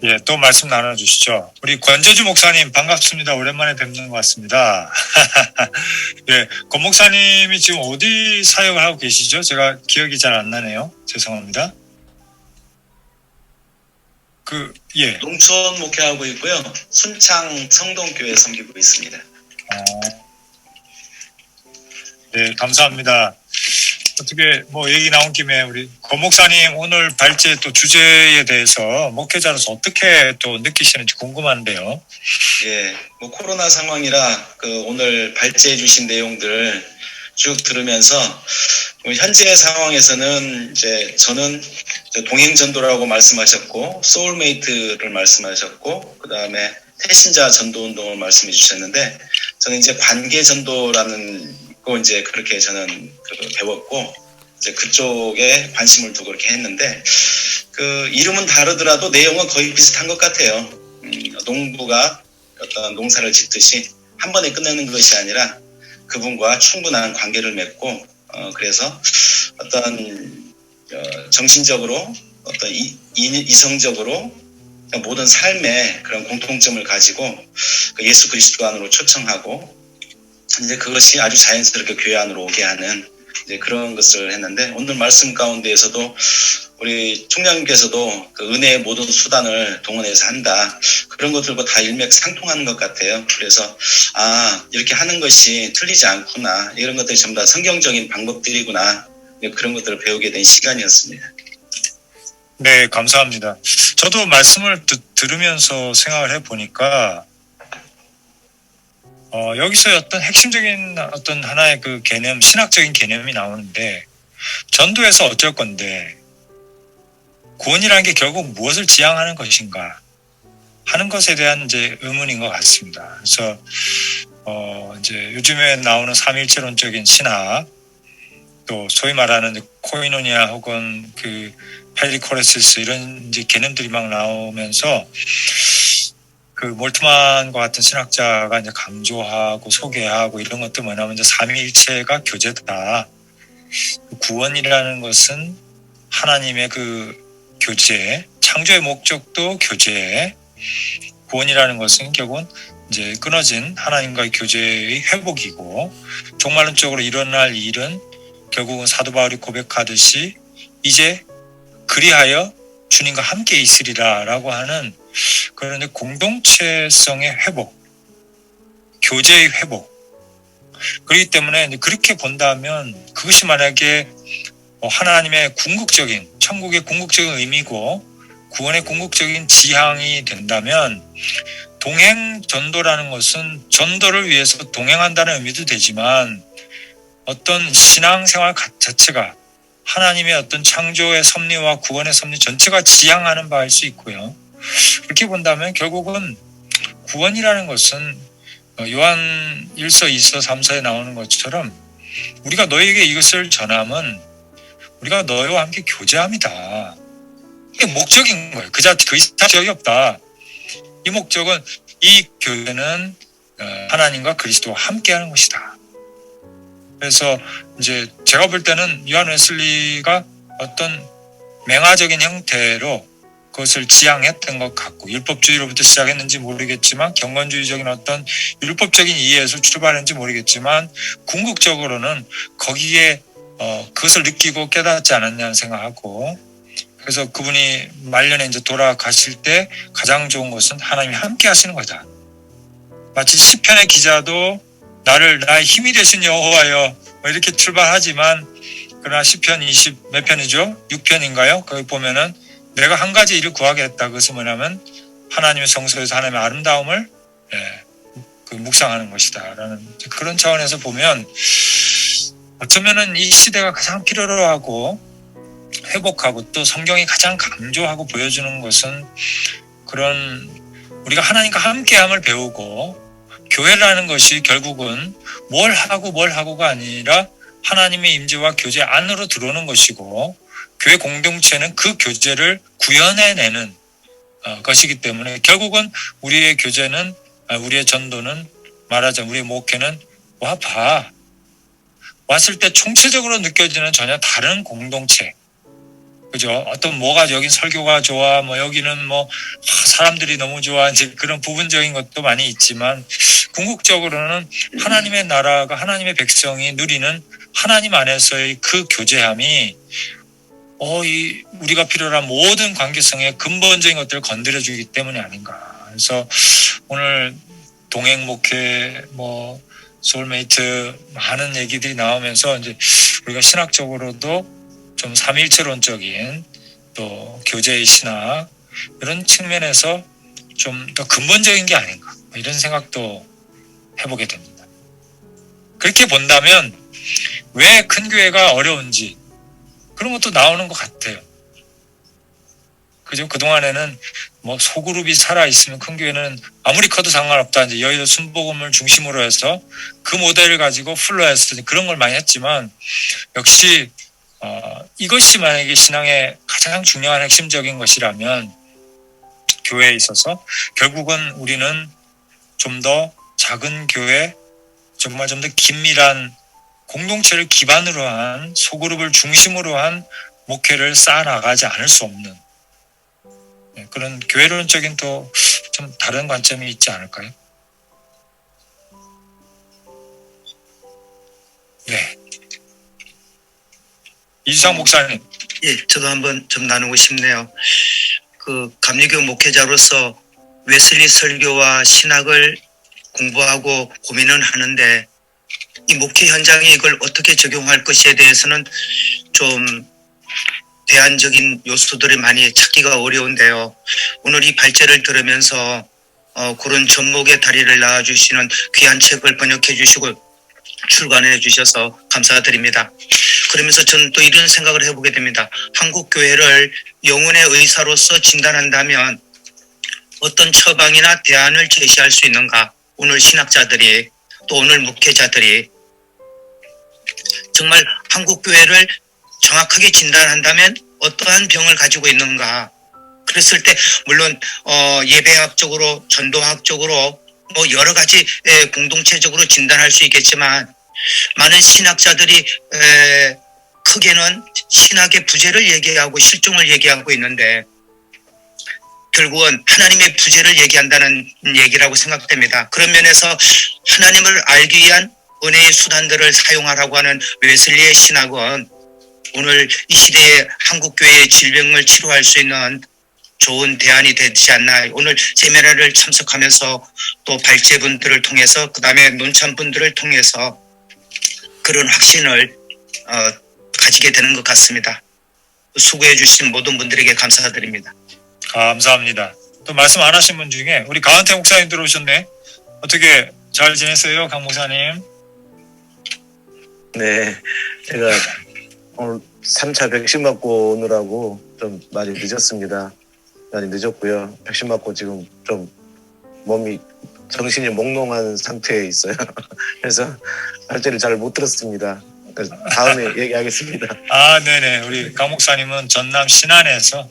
예, 또 말씀 나눠주시죠. 우리 권재주 목사님 반갑습니다. 오랜만에 뵙는 것 같습니다. 예, 권 목사님이 지금 어디 사역을 하고 계시죠? 제가 기억이 잘 안 나네요. 죄송합니다. 예. 농촌 목회하고 있고요. 순창 성동교회 섬기고 있습니다. 네, 감사합니다. 어떻게 얘기 나온 김에 우리 권 목사님 오늘 발제 또 주제에 대해서 목회자로서 어떻게 또 느끼시는지 궁금한데요. 예, 코로나 상황이라 오늘 발제해 주신 내용들 쭉 들으면서 현재 상황에서는 이제 저는 동행전도라고 말씀하셨고 소울메이트를 말씀하셨고 그 다음에 태신자 전도 운동을 말씀해 주셨는데 저는 이제 관계전도라는 거 이제 그렇게 저는 배웠고 이제 그쪽에 관심을 두고 그렇게 했는데 이름은 다르더라도 내용은 거의 비슷한 것 같아요. 농부가 어떤 농사를 짓듯이 한 번에 끝내는 것이 아니라 그분과 충분한 관계를 맺고 그래서 어떤 정신적으로 어떤 이성적으로 모든 삶에 그런 공통점을 가지고 예수 그리스도 안으로 초청하고 이제 그것이 아주 자연스럽게 교회 안으로 오게 하는 이제 그런 것을 했는데 오늘 말씀 가운데에서도 우리 총장님께서도 은혜의 모든 수단을 동원해서 한다. 그런 것들과 다 일맥상통하는 것 같아요. 그래서 이렇게 하는 것이 틀리지 않구나. 이런 것들이 전부 다 성경적인 방법들이구나. 그런 것들을 배우게 된 시간이었습니다. 네, 감사합니다. 저도 말씀을 들으면서 생각을 해보니까 여기서 어떤 핵심적인 어떤 하나의 그 개념, 신학적인 개념이 나오는데 전도에서 어쩔 건데 구원이라는 게 결국 무엇을 지향하는 것인가 하는 것에 대한 이제 의문인 것 같습니다. 그래서 이제 요즘에 나오는 삼일체론적인 신학 또 소위 말하는 코이노니아 혹은 그 펠리코레시스 이런 이제 개념들이 막 나오면서 그 몰트만과 같은 신학자가 이제 강조하고 소개하고 이런 것들 뭐냐면 이제 삼위일체가 교제다. 구원이라는 것은 하나님의 그 교제, 창조의 목적도 교제, 구원이라는 것은 결국은 이제 끊어진 하나님과의 교제의 회복이고 종말론적으로 일어날 일은 결국은 사도 바울이 고백하듯이 이제 그리하여 주님과 함께 있으리라 라고 하는 그런 공동체성의 회복, 교제의 회복. 그렇기 때문에 그렇게 본다면 그것이 만약에 하나님의 궁극적인, 천국의 궁극적인 의미고 구원의 궁극적인 지향이 된다면 동행 전도라는 것은 전도를 위해서 동행한다는 의미도 되지만 어떤 신앙생활 자체가 하나님의 어떤 창조의 섭리와 구원의 섭리 전체가 지향하는 바일 수 있고요. 그렇게 본다면 결국은 구원이라는 것은 요한 1서, 2서, 3서에 나오는 것처럼 우리가 너에게 이것을 전함은 우리가 너희와 함께 교제함이다. 이게 목적인 거예요. 그 이상 목적이 없다. 이 목적은 이 교회는 하나님과 그리스도와 함께하는 것이다. 그래서 이제 제가 볼 때는 요한 웨슬리가 어떤 맹아적인 형태로 그것을 지향했던 것 같고 율법주의로부터 시작했는지 모르겠지만 경건주의적인 어떤 율법적인 이해에서 출발했는지 모르겠지만 궁극적으로는 거기에 그것을 느끼고 깨닫지 않았냐는 생각하고 그래서 그분이 말년에 이제 돌아가실 때 가장 좋은 것은 하나님이 함께 하시는 거다. 마치 시편의 기자도 나의 힘이 되신 여호와여 이렇게 출발하지만 그러나 시편 20 몇 편이죠? 6편인가요? 거기 보면은 내가 한 가지 일을 구하겠다. 그것은 뭐냐면 하나님의 성소에서 하나님의 아름다움을 묵상하는 것이다 라는 그런 차원에서 보면 어쩌면은 이 시대가 가장 필요로 하고 회복하고 또 성경이 가장 강조하고 보여주는 것은 그런 우리가 하나님과 함께함을 배우고 교회라는 것이 결국은 뭘 하고가 아니라 하나님의 임재와 교제 안으로 들어오는 것이고 교회 공동체는 그 교제를 구현해내는 것이기 때문에 결국은 우리의 교제는 우리의 전도는 말하자면 우리의 목회는 와봐 왔을 때 총체적으로 느껴지는 전혀 다른 공동체 그죠? 어떤 뭐가 여긴 설교가 좋아, 뭐 여기는 뭐 사람들이 너무 좋아, 이제 그런 부분적인 것도 많이 있지만 궁극적으로는 하나님의 나라가 하나님의 백성이 누리는 하나님 안에서의 그 교제함이 우리가 필요로 한 모든 관계성의 근본적인 것들을 건드려주기 때문이 아닌가. 그래서 오늘 동행 목회, 소울메이트 많은 얘기들이 나오면서 이제 우리가 신학적으로도 좀 삼일체론적인 또 교제의 신학 이런 측면에서 좀 더 근본적인 게 아닌가 이런 생각도 해보게 됩니다. 그렇게 본다면 왜 큰 교회가 어려운지 그런 것도 나오는 것 같아요. 그죠? 그동안에는 소그룹이 살아있으면 큰 교회는 아무리 커도 상관없다. 이제 여의도 순복음을 중심으로 해서 그 모델을 가지고 풀러해서 그런 걸 많이 했지만 역시 이것이 만약에 신앙의 가장 중요한 핵심적인 것이라면 교회에 있어서 결국은 우리는 좀 더 작은 교회, 정말 좀 더 긴밀한 공동체를 기반으로 한 소그룹을 중심으로 한 목회를 쌓아나가지 않을 수 없는 그런 교회론적인 또 좀 다른 관점이 있지 않을까요? 네. 이주상 목사님. 예, 저도 한번 좀 나누고 싶네요. 그 감리교 목회자로서 웨슬리 설교와 신학을 공부하고 고민은 하는데 이 목회 현장에 이걸 어떻게 적용할 것에 대해서는 좀 대안적인 요소들이 많이 찾기가 어려운데요. 오늘 이 발제를 들으면서 그런 접목의 다리를 낳아주시는 귀한 책을 번역해 주시고 출간해 주셔서 감사드립니다. 그러면서 저는 또 이런 생각을 해보게 됩니다. 한국 교회를 영혼의 의사로서 진단한다면 어떤 처방이나 대안을 제시할 수 있는가? 오늘 신학자들이 또 오늘 목회자들이 정말 한국 교회를 정확하게 진단한다면 어떠한 병을 가지고 있는가? 그랬을 때 물론 예배학적으로 전도학적으로 여러 가지 공동체적으로 진단할 수 있겠지만 많은 신학자들이 크게는 신학의 부재를 얘기하고 실종을 얘기하고 있는데 결국은 하나님의 부재를 얘기한다는 얘기라고 생각됩니다. 그런 면에서 하나님을 알기 위한 은혜의 수단들을 사용하라고 하는 웨슬리의 신학은 오늘 이 시대에 한국교회의 질병을 치료할 수 있는 좋은 대안이 되지 않나. 오늘 세미나를 참석하면서 또 발제분들을 통해서 그다음에 논참분들을 통해서 그런 확신을 가지게 되는 것 같습니다. 수고해 주신 모든 분들에게 감사드립니다. 감사합니다. 또 말씀 안 하신 분 중에 우리 가은태 목사님 들어오셨네. 어떻게 잘 지냈어요, 강 목사님? 네, 제가 오늘 3차 백신 맞고 오느라고 좀 많이 늦었습니다. 많이 늦었고요. 백신 맞고 지금 좀 몸이 정신이 몽롱한 상태에 있어요. 그래서 발제를 잘 못 들었습니다. 그래서 다음에 얘기하겠습니다. 네네. 우리 강 목사님은 전남 신안에서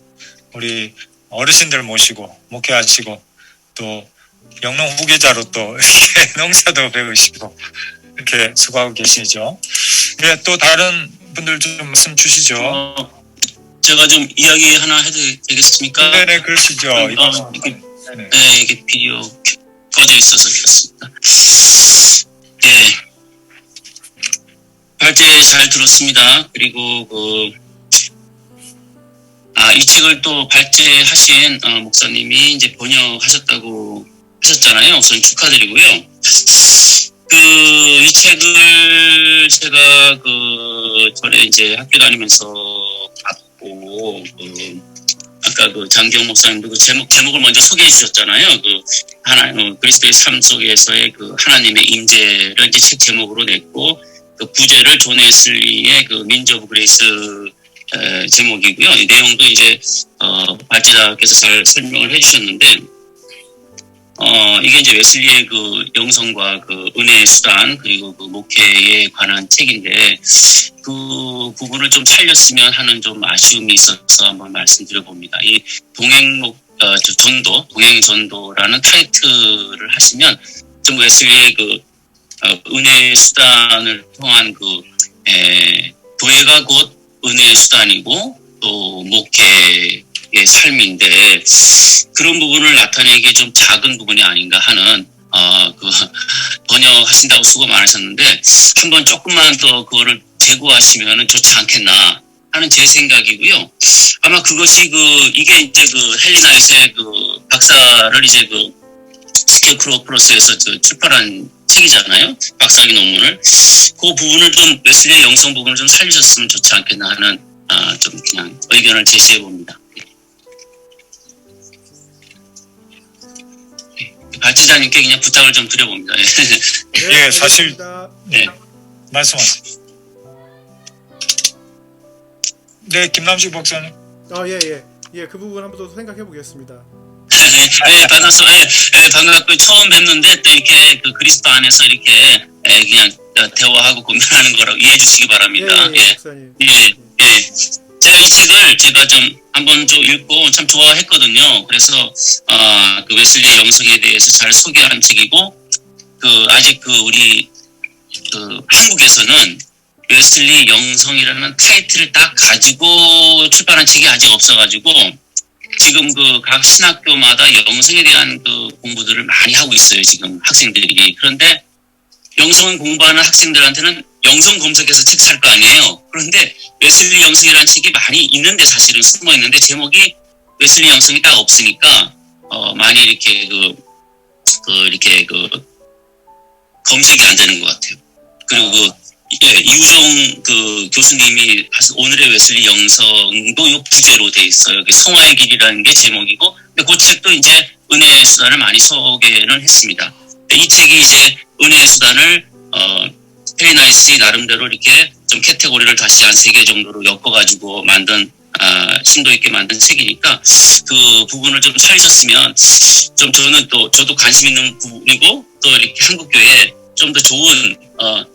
우리 어르신들 모시고 목회하시고 또 영농 후계자로 또 이렇게 농사도 배우시고 이렇게 수고하고 계시죠. 네, 또 다른 분들 좀 말씀 주시죠. 제가 좀 이야기 하나 해도 되겠습니까? 네네, 그러시죠. 이게 비디오 꺼져 있어서 그렇습니다. 네, 발제 잘 들었습니다. 그리고 이 책을 또 발제하신 목사님이 이제 번역하셨다고 하셨잖아요. 우선 축하드리고요. 이 책을 제가 전에 이제 학교 다니면서 봤고, 아까 장기영 목사님도 제목을 먼저 소개해 주셨잖아요. 그리스도의 삶 속에서의 하나님의 임재를 이제 책 제목으로 냈고, 부제를 존 웨슬리의 민즈 오브 그레이스 제목이고요. 이 내용도 이제 발제자께서 잘 설명을 해주셨는데, 이게 이제 웨슬리의 영성과 은혜의 수단 그리고 목회에 관한 책인데 그 부분을 좀 살렸으면 하는 좀 아쉬움이 있어서 한번 말씀드려 봅니다. 이 동행전도라는 타이틀을 하시면 좀 웨슬리의 은혜의 수단을 통한 교회가 곧 은혜의 수단이고 또 목회의 삶인데 그런 부분을 나타내기에 좀 작은 부분이 아닌가 하는 번역하신다고 수고 많으셨는데 한번 조금만 더 그거를 제고하시면 좋지 않겠나 하는 제 생각이고요. 아마 그것이 이게 이제 헬리나이스의 박사를 이제 스케어크로우 프로스에서 출판한 책이잖아요. 박사학위 논문을. 그 부분을 좀 웨슬리의 영성 부분을 좀 살리셨으면 좋지 않겠나 하는 좀 그냥 의견을 제시해 봅니다. 발제자님께 그냥 부탁을 좀 드려봅니다. 예, 사실 네. 말씀하세요. 네, 김남식 박사님. 예, 그 부분 한번 더 생각해 보겠습니다. 네, 반갑고 처음 뵙는데 또 이렇게 그리스도 안에서 이렇게 그냥 대화하고 고민하는 거라고 이해해 주시기 바랍니다. 예. 제가 이 책을 좀 한번 좀 읽고 참 좋아했거든요. 그래서 웨슬리의 영성에 대해서 잘 소개한 책이고 아직 우리 한국에서는 웨슬리 영성이라는 타이틀을 딱 가지고 출판한 책이 아직 없어가지고 지금 각 신학교마다 영성에 대한 공부들을 많이 하고 있어요. 지금 학생들이. 그런데 영성을 공부하는 학생들한테는 영성 검색해서 책 살 거 아니에요. 그런데 웨슬리 영성이라는 책이 많이 있는데 사실은 숨어 있는데 제목이 웨슬리 영성이 딱 없으니까 많이 이렇게 이렇게 검색이 안 되는 것 같아요. 그리고 이우정 교수님이 오늘의 웨슬리 영성도 이 부제로 돼 있어요. 성화의 길이라는 게 제목이고, 근데 그 책도 이제 은혜의 수단을 많이 소개는 했습니다. 이 책이 이제 은혜의 수단을 페리나이스 나름대로 이렇게 좀 카테고리를 다시 한 3개 정도로 엮어가지고 만든 심도 있게 만든 책이니까 그 부분을 좀 살리셨으면 좀 저도 관심 있는 부분이고 또 이렇게 한국교회에 좀 더 좋은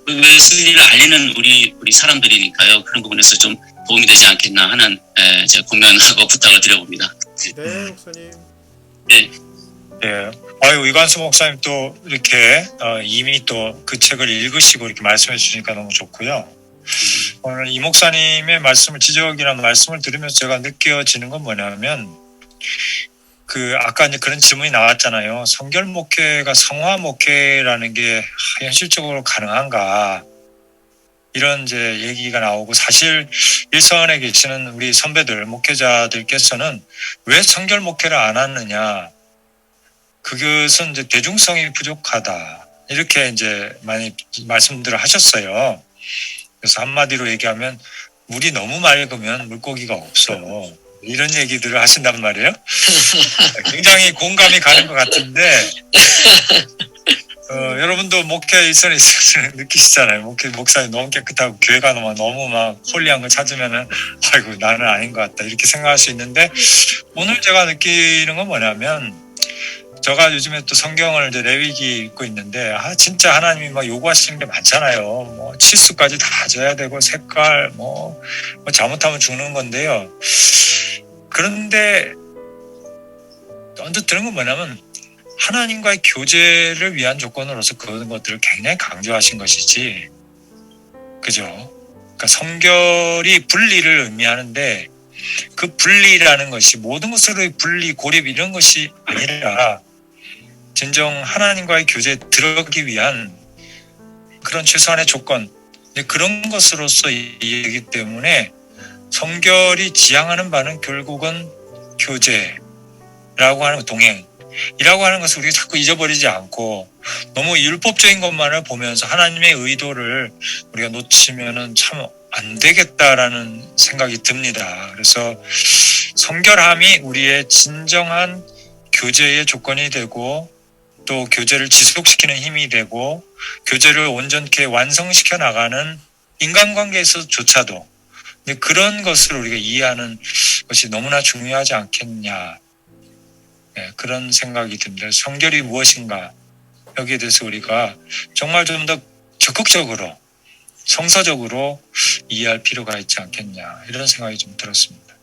웨슬리를 알리는 우리 사람들이니까요. 그런 부분에서 좀 도움이 되지 않겠나 하는 제가 고면하고 부탁을 드려봅니다. 네, 목사님. 네. 예. 이관수 목사님 또 이렇게 이미 또 그 책을 읽으시고 이렇게 말씀해 주시니까 너무 좋고요. 오늘 이 목사님의 말씀을 지적이나 말씀을 들으면서 제가 느껴지는 건 뭐냐면 그 아까 이제 그런 질문이 나왔잖아요. 성결 목회가 성화 목회라는 게 현실적으로 가능한가? 이런 이제 얘기가 나오고, 사실 일선에 계시는 우리 선배들 목회자들께서는 왜 성결 목회를 안 하느냐? 그것은 이제 대중성이 부족하다. 이렇게 이제 많이 말씀들을 하셨어요. 그래서 한마디로 얘기하면 물이 너무 맑으면 물고기가 없어. 이런 얘기들을 하신단 말이에요. 굉장히 공감이 가는 것 같은데, 여러분도 목회 일선에 있어서 느끼시잖아요. 목사님 너무 깨끗하고 교회가 너무 막 홀리한 거 찾으면은 아이고 나는 아닌 것 같다 이렇게 생각할 수 있는데, 오늘 제가 느끼는 건 뭐냐면, 제가 요즘에 또 성경을 이제 레위기 읽고 있는데, 진짜 하나님이 막 요구하시는 게 많잖아요. 뭐 치수까지 다 져야 되고 색깔 뭐 잘못하면 죽는 건데요. 그런데 언뜻 들은 건 뭐냐면, 하나님과의 교제를 위한 조건으로서 그런 것들을 굉장히 강조하신 것이지, 그죠? 그러니까 성결이 분리를 의미하는데, 그 분리라는 것이 모든 것으로의 분리, 고립 이런 것이 아니라 진정 하나님과의 교제에 들어가기 위한 그런 최소한의 조건, 그런 것으로서 이기 때문에 성결이 지향하는 바는 결국은 교제라고 하는 동행이라고 하는 것을 우리가 자꾸 잊어버리지 않고, 너무 율법적인 것만을 보면서 하나님의 의도를 우리가 놓치면은 참 안 되겠다라는 생각이 듭니다. 그래서 성결함이 우리의 진정한 교제의 조건이 되고, 또 교제를 지속시키는 힘이 되고, 교제를 온전케 완성시켜 나가는 인간관계에서조차도 그런 것을 우리가 이해하는 것이 너무나 중요하지 않겠냐, 그런 생각이 듭니다. 성결이 무엇인가, 여기에 대해서 우리가 정말 좀 더 적극적으로 성서적으로 이해할 필요가 있지 않겠냐, 이런 생각이 좀 들었습니다.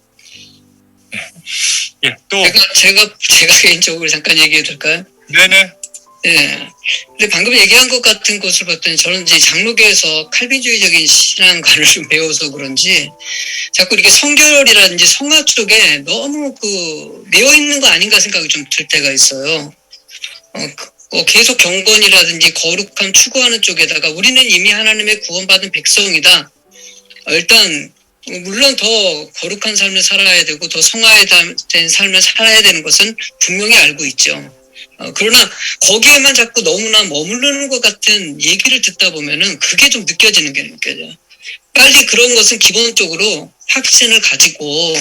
또 제가 개인적으로 잠깐 얘기해 줄까요? 네네. 네. 근데 방금 얘기한 것 같은 것을 봤더니, 저는 이제 장로교에서 칼빈주의적인 신앙관을 좀 배워서 그런지 자꾸 이렇게 성결이라든지 성화 쪽에 너무 매여 있는 거 아닌가 생각이 좀 들 때가 있어요. 계속 경건이라든지 거룩함 추구하는 쪽에다가 우리는 이미 하나님의 구원받은 백성이다. 일단 물론 더 거룩한 삶을 살아야 되고 더 성화된 삶을 살아야 되는 것은 분명히 알고 있죠. 그러나 거기에만 자꾸 너무나 머무르는 것 같은 얘기를 듣다 보면은 그게 좀 느껴져요. 빨리 그런 것은 기본적으로 확신을 가지고,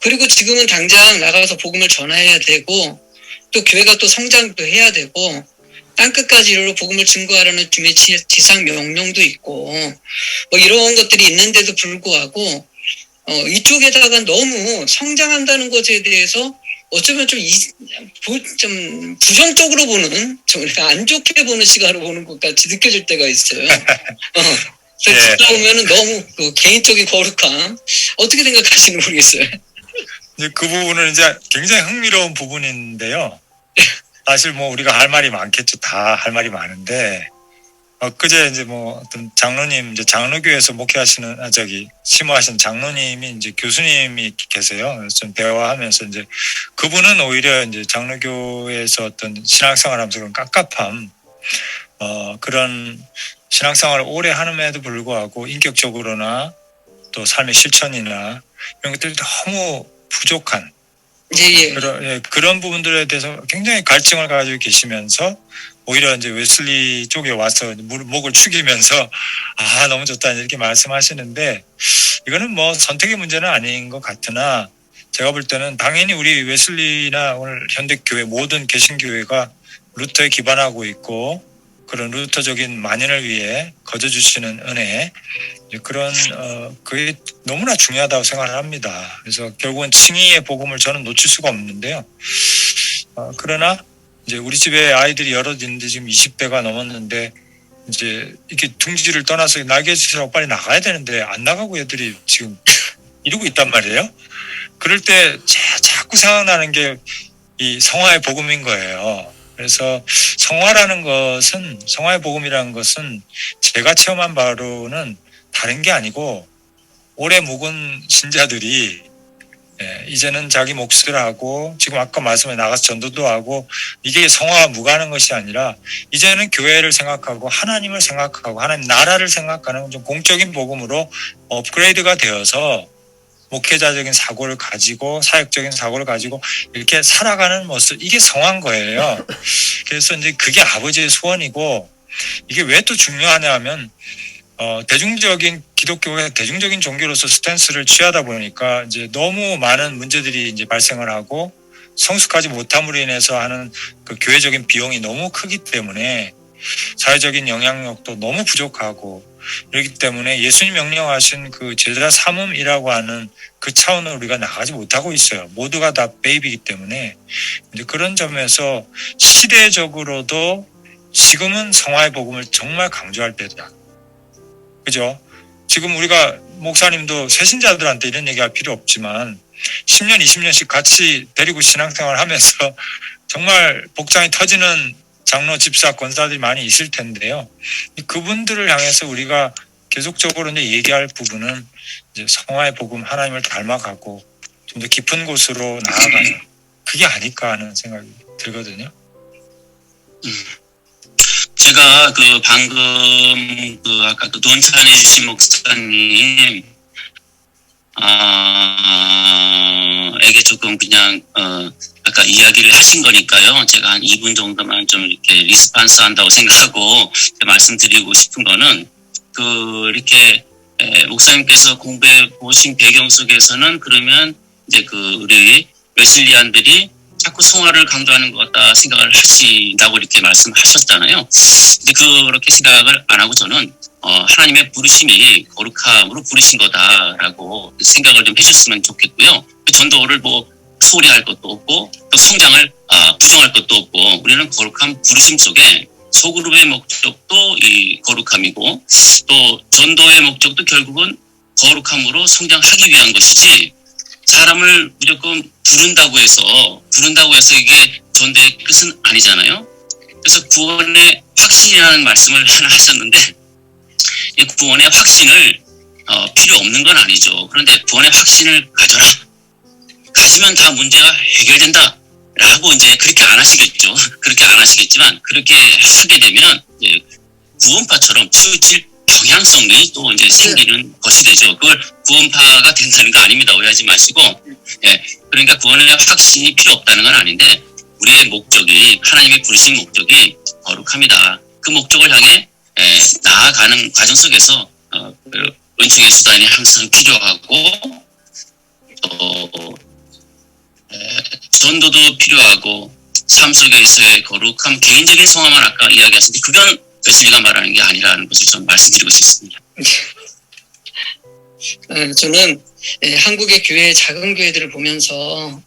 그리고 지금은 당장 나가서 복음을 전해야 되고, 또 교회가 또 성장도 해야 되고, 땅끝까지 이르러 복음을 증거하라는 주님의 지상 명령도 있고, 뭐 이런 것들이 있는데도 불구하고 이쪽에다가 너무 성장한다는 것에 대해서 어쩌면 좀 부정적으로 보는, 좀 안 좋게 보는 시각으로 보는 것 같이 느껴질 때가 있어요. 그래서 듣다 보면은 너무 개인적인 거룩함 어떻게 생각하시는지 모르겠어요. 그 부분은 이제 굉장히 흥미로운 부분인데요. 사실 뭐 우리가 할 말이 많겠죠. 다 할 말이 많은데, 그제 이제 뭐 어떤 장로님, 이제 장로교에서 목회하시는, 심호하시는 장로님이 이제 교수님이 계세요. 그래서 좀 대화하면서 이제 그분은 오히려 이제 장로교에서 어떤 신앙생활 하면서 그런 깝깝함, 그런 신앙생활을 오래 하는에도 불구하고 인격적으로나 또 삶의 실천이나 이런 것들이 너무 부족한 그런 부분들에 대해서 굉장히 갈증을 가지고 계시면서, 오히려 이제 웨슬리 쪽에 와서 목을 축이면서 너무 좋다 이렇게 말씀하시는데, 이거는 뭐 선택의 문제는 아닌 것 같으나, 제가 볼 때는 당연히 우리 웨슬리나 오늘 현대교회 모든 개신교회가 루터에 기반하고 있고, 그런 루터적인 만연을 위해 거저주시는 은혜, 그런 그게 너무나 중요하다고 생각을 합니다. 그래서 결국은 칭의의 복음을 저는 놓칠 수가 없는데요. 그러나 이제 우리 집에 아이들이 여럿 있는데 지금 20대가 넘었는데, 이제 이렇게 둥지를 떠나서 날개짓으라고 빨리 나가야 되는데 안 나가고 애들이 지금 이러고 있단 말이에요. 그럴 때 자꾸 생각나는 게 이 성화의 복음인 거예요. 그래서 성화의 복음이라는 것은 제가 체험한 바로는 다른 게 아니고, 오래 묵은 신자들이 이제는 자기 몫을 하고 지금 아까 말씀에 나가서 전도도 하고 이게 성화와 무관한 것이 아니라 이제는 교회를 생각하고 하나님을 생각하고 하나님 나라를 생각하는 좀 공적인 복음으로 업그레이드가 되어서 목회자적인 사고를 가지고 사역적인 사고를 가지고 이렇게 살아가는 모습 이게 성화인 거예요. 그래서 이제 그게 아버지의 소원이고 이게 왜 또 중요하냐 하면 대중적인 기독교의 대중적인 종교로서 스탠스를 취하다 보니까 이제 너무 많은 문제들이 이제 발생을 하고 성숙하지 못함으로 인해서 하는 그 교회적인 비용이 너무 크기 때문에 사회적인 영향력도 너무 부족하고 그렇기 때문에 예수님 명령하신 그 제자 삼음이라고 하는 그 차원을 우리가 나가지 못하고 있어요. 모두가 다 베이비이기 때문에 이제 그런 점에서 시대적으로도 지금은 성화의 복음을 정말 강조할 때다. 그죠? 지금 우리가 목사님도 새신자들한테 이런 얘기할 필요 없지만 10년, 20년씩 같이 데리고 신앙생활을 하면서 정말 복장이 터지는 장로, 집사, 권사들이 많이 있을 텐데요. 그분들을 향해서 우리가 계속적으로 이제 얘기할 부분은 이제 성화의 복음, 하나님을 닮아가고 좀 더 깊은 곳으로 나아가는 그게 아닐까 하는 생각이 들거든요. 제가 그 방금 그 아까 그 논찬해 주신 목사님 에게 조금 그냥 아까 이야기를 하신 거니까요. 제가 한 2분 정도만 좀 이렇게 리스판스 한다고 생각하고 말씀드리고 싶은 거는 그 이렇게 목사님께서 공부해 보신 배경 속에서는 그러면 이제 그 우리 웨슬리안들이 자꾸 성화를 강조하는 것 같다 생각을 하신다고 이렇게 말씀하셨잖아요. 근데 그렇게 생각을 안 하고 저는 하나님의 부르심이 거룩함으로 부르신 거다라고 생각을 좀 해줬으면 좋겠고요. 전도를 뭐 소홀히 할 것도 없고 또 성장을 부정할 것도 없고 우리는 거룩한 부르심 속에 소그룹의 목적도 이 거룩함이고 또 전도의 목적도 결국은 거룩함으로 성장하기 위한 것이지 사람을 무조건 부른다고 해서 이게 전도의 끝은 아니잖아요. 그래서 구원의 확신이라는 말씀을 하나 하셨는데 이 구원의 확신을 필요 없는 건 아니죠. 그런데 구원의 확신을 가져라. 가지면 다 문제가 해결된다. 라고 이제 그렇게 안 하시겠죠. 그렇게 안 하시겠지만 그렇게 하게 되면 이제 구원파처럼 치우칠 경향성이 또 이제 생기는 것이 되죠. 그걸 구원파가 된다는 거 아닙니다. 오해하지 마시고. 그러니까 구원의 확신이 필요 없다는 건 아닌데 우리의 목적이 하나님의 부르신 목적이 거룩합니다. 그 목적을 향해 나아가는 과정 속에서 은총의 수단이 항상 필요하고 전도도 필요하고 삶 속에서의 거룩함, 개인적인 성화만 아까 이야기하셨는데 그건 웨슬리가 말하는 게 아니라는 것을 좀 말씀드리고 싶습니다. 저는 한국의 교회, 작은 교회들을 보면서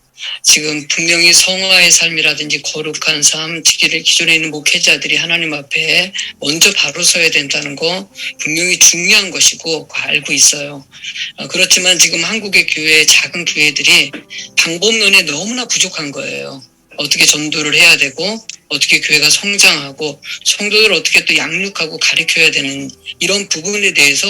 지금 분명히 성화의 삶이라든지 거룩한 삶, 특히 기존에 있는 목회자들이 하나님 앞에 먼저 바로 서야 된다는 거 분명히 중요한 것이고 알고 있어요. 그렇지만 지금 한국의 교회, 작은 교회들이 방법론에 너무나 부족한 거예요. 어떻게 전도를 해야 되고 어떻게 교회가 성장하고 성도들을 어떻게 또 양육하고 가르쳐야 되는 이런 부분에 대해서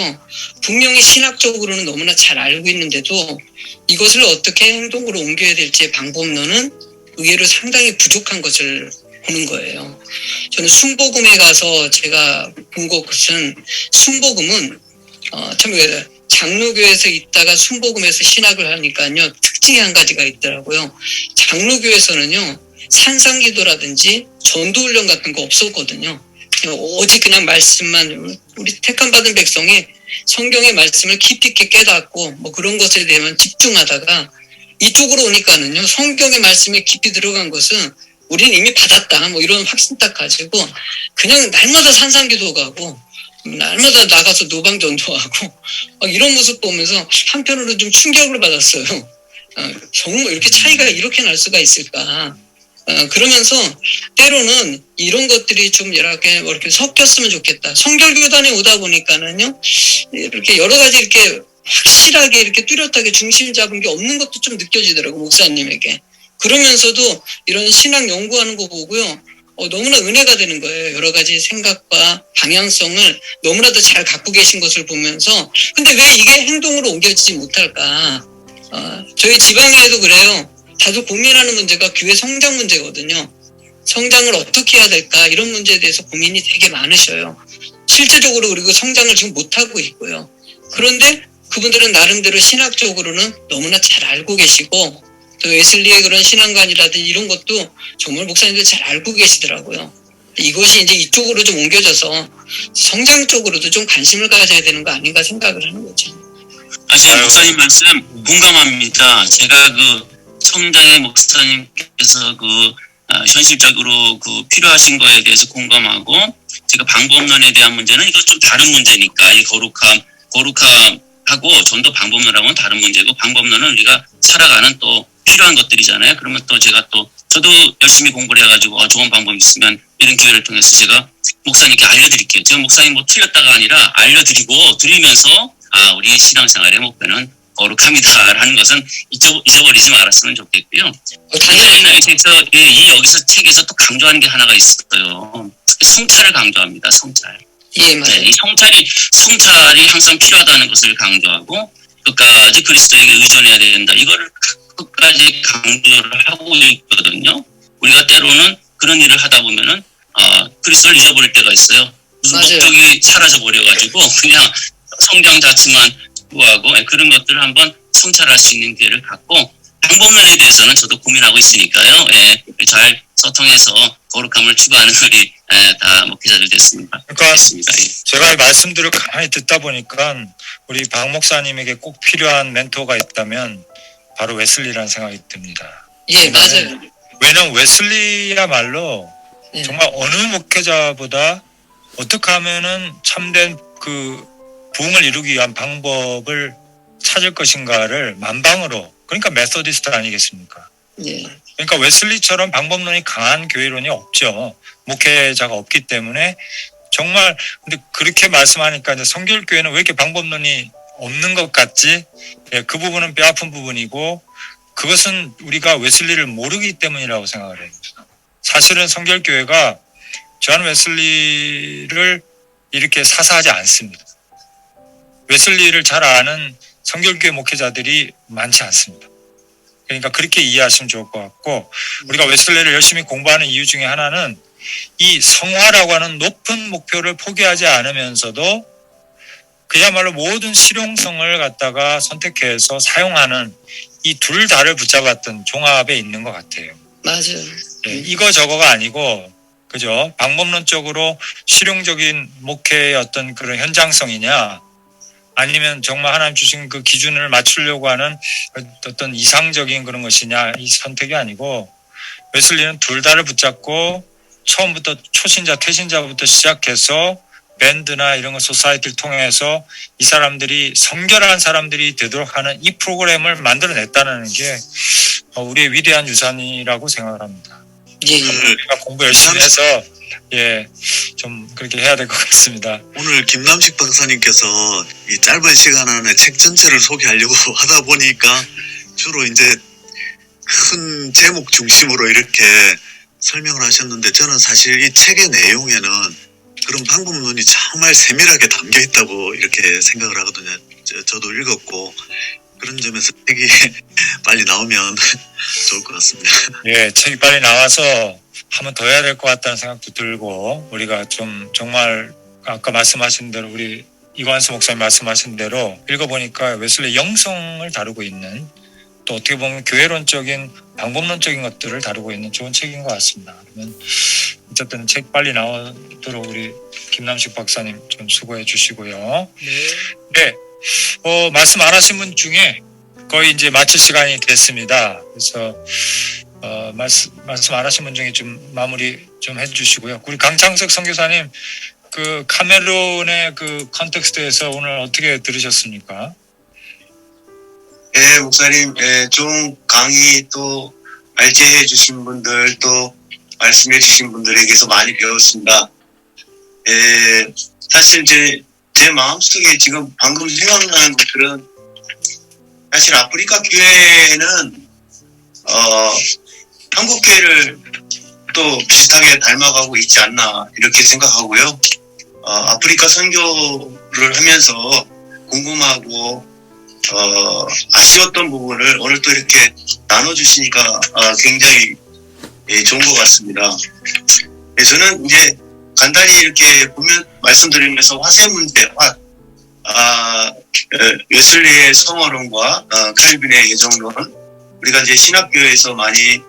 분명히 신학적으로는 너무나 잘 알고 있는데도 이것을 어떻게 행동으로 옮겨야 될지의 방법론은 의외로 상당히 부족한 것을 보는 거예요. 저는 순복음에 가서 제가 본 것은 순복음은 참 장로교에서 있다가 순복음에서 신학을 하니까요 특징이 한 가지가 있더라고요. 장로교에서는요 산상기도라든지 전도훈련 같은 거 없었거든요. 오직 그냥 말씀만 우리 택함받은 백성이 성경의 말씀을 깊이 있게 깨닫고 뭐 그런 것에 대해만 집중하다가 이쪽으로 오니까는요 성경의 말씀에 깊이 들어간 것은 우리는 이미 받았다 뭐 이런 확신 딱 가지고 그냥 날마다 산상기도 가고 날마다 나가서 노방전도하고 이런 모습 보면서 한편으로는 좀 충격을 받았어요. 정말 이렇게 차이가 이렇게 날 수가 있을까. 그러면서 때로는 이런 것들이 좀 이렇게 섞였으면 좋겠다. 성결교단에 오다 보니까는요, 이렇게 여러 가지 이렇게 확실하게 이렇게 뚜렷하게 중심 잡은 게 없는 것도 좀 느껴지더라고, 목사님에게. 그러면서도 이런 신학 연구하는 거 보고요, 너무나 은혜가 되는 거예요. 여러 가지 생각과 방향성을 너무나도 잘 갖고 계신 것을 보면서. 근데 왜 이게 행동으로 옮겨지지 못할까? 저희 지방 내에도 그래요. 다들 고민하는 문제가 교회 성장 문제거든요. 성장을 어떻게 해야 될까 이런 문제에 대해서 고민이 되게 많으셔요. 실제적으로 그리고 성장을 지금 못하고 있고요. 그런데 그분들은 나름대로 신학적으로는 너무나 잘 알고 계시고 또 웨슬리의 그런 신앙관이라든지 이런 것도 정말 목사님들 잘 알고 계시더라고요. 이것이 이제 이쪽으로 좀 옮겨져서 성장 쪽으로도 좀 관심을 가져야 되는 거 아닌가 생각을 하는 거죠. 저는 목사님 말씀 공감합니다. 제가 그 성장의 목사님께서 현실적으로 필요하신 거에 대해서 공감하고, 제가 방법론에 대한 문제는 이거 좀 다른 문제니까, 이 거룩함하고 전도 방법론하고는 다른 문제고, 방법론은 우리가 살아가는 또 필요한 것들이잖아요. 그러면 또 저도 열심히 공부를 해가지고 좋은 방법 있으면 이런 기회를 통해서 제가 목사님께 알려드릴게요. 제가 목사님 틀렸다가 아니라 드리면서 우리 신앙생활의 목표는 거룩함이다라는 것은 잊어버리지 말았으면 좋겠고요. 당연히 여기서 책에서 또 강조하는 게 하나가 있어요. 성찰을 강조합니다. 성찰. 예, 맞아요. 이 성찰이 항상 필요하다는 것을 강조하고, 끝까지 그리스도에게 의존해야 된다. 이거를 끝까지 강조를 하고 있거든요. 우리가 때로는 그런 일을 하다 보면은 그리스도를 잊어버릴 때가 있어요. 무슨 맞아요. 목적이 사라져 버려가지고 그냥 성장 자체만 구하고, 그런 것들을 한번 성찰할 수 있는 기회를 갖고, 방법론에 대해서는 저도 고민하고 있으니까요. 잘 소통해서 거룩함을 추구하는 우리 다 목회자들 됐습니다. 그러니까 됐습니다. 제가 말씀들을 가만히 듣다 보니까 우리 박 목사님에게 꼭 필요한 멘토가 있다면 바로 웨슬리라는 생각이 듭니다. 예, 맞아요. 왜냐면 웨슬리야말로 네. 정말 어느 목회자보다 어떻게 하면은 참된 부흥을 이루기 위한 방법을 찾을 것인가를 만방으로, 그러니까 메소디스트 아니겠습니까? 예. 그러니까 웨슬리처럼 방법론이 강한 교회론이 없죠. 목회자가 없기 때문에. 정말 근데 그렇게 말씀하니까 이제 성결교회는 왜 이렇게 방법론이 없는 것 같지? 그 부분은 뼈아픈 부분이고, 그것은 우리가 웨슬리를 모르기 때문이라고 생각을 해요. 사실은 성결교회가 존 웨슬리를 이렇게 사사하지 않습니다. 웨슬리를 잘 아는 성결교회 목회자들이 많지 않습니다. 그러니까 그렇게 이해하시면 좋을 것 같고, 우리가 웨슬리를 열심히 공부하는 이유 중에 하나는 이 성화라고 하는 높은 목표를 포기하지 않으면서도 그야말로 모든 실용성을 갖다가 선택해서 사용하는 이 둘 다를 붙잡았던 종합에 있는 것 같아요. 맞아요. 이거 저거가 아니고, 그죠? 방법론적으로 실용적인 목회의 어떤 그런 현장성이냐, 아니면 정말 하나님 주신 그 기준을 맞추려고 하는 어떤 이상적인 그런 것이냐, 이 선택이 아니고, 웨슬리는 둘 다를 붙잡고 처음부터 초신자, 퇴신자부터 시작해서 밴드나 이런 거 소사이티를 통해서 이 사람들이 성결한 사람들이 되도록 하는 이 프로그램을 만들어냈다는 게 우리의 위대한 유산이라고 생각을 합니다. 예. 우리가 공부 열심히 해서 좀 그렇게 해야 될 것 같습니다. 오늘 김남식 박사님께서 이 짧은 시간 안에 책 전체를 소개하려고 하다 보니까 주로 이제 큰 제목 중심으로 이렇게 설명을 하셨는데, 저는 사실 이 책의 내용에는 그런 방법론이 정말 세밀하게 담겨 있다고 이렇게 생각을 하거든요. 저도 읽었고, 그런 점에서 책이 빨리 나오면 좋을 것 같습니다. 예, 책이 빨리 나와서 한 번 더 해야 될 것 같다는 생각도 들고, 우리가 좀 정말 아까 말씀하신 대로, 우리 이관수 목사님 말씀하신 대로 읽어보니까 웨슬리 영성을 다루고 있는, 또 어떻게 보면 교회론적인 방법론적인 것들을 다루고 있는 좋은 책인 것 같습니다. 그러면 어쨌든 책 빨리 나오도록 우리 김남식 박사님 좀 수고해 주시고요. 네, 말씀 안 하신 분 중에 거의 이제 마칠 시간이 됐습니다. 그래서 말씀 안 하신 분 중에 좀 마무리 좀 해주시고요. 우리 강창석 선교사님, 그 카메룬의 그 컨텍스트에서 오늘 어떻게 들으셨습니까? 예, 목사님, 좋은 강의 또 발제해 주신 분들, 또 말씀해 주신 분들에게서 많이 배웠습니다. 사실 제 마음속에 지금 방금 생각나는 것들은, 사실 아프리카 교회는 한국 교회를 또 비슷하게 닮아가고 있지 않나 이렇게 생각하고요. 아프리카 선교를 하면서 궁금하고 아쉬웠던 부분을 오늘 또 이렇게 나눠주시니까 굉장히 좋은 것 같습니다. 저는 이제 간단히 이렇게 보면 말씀드리면서 화세 문제, 웨슬리의 성화론과 칼빈의 예정론, 우리가 이제 신학교에서 많이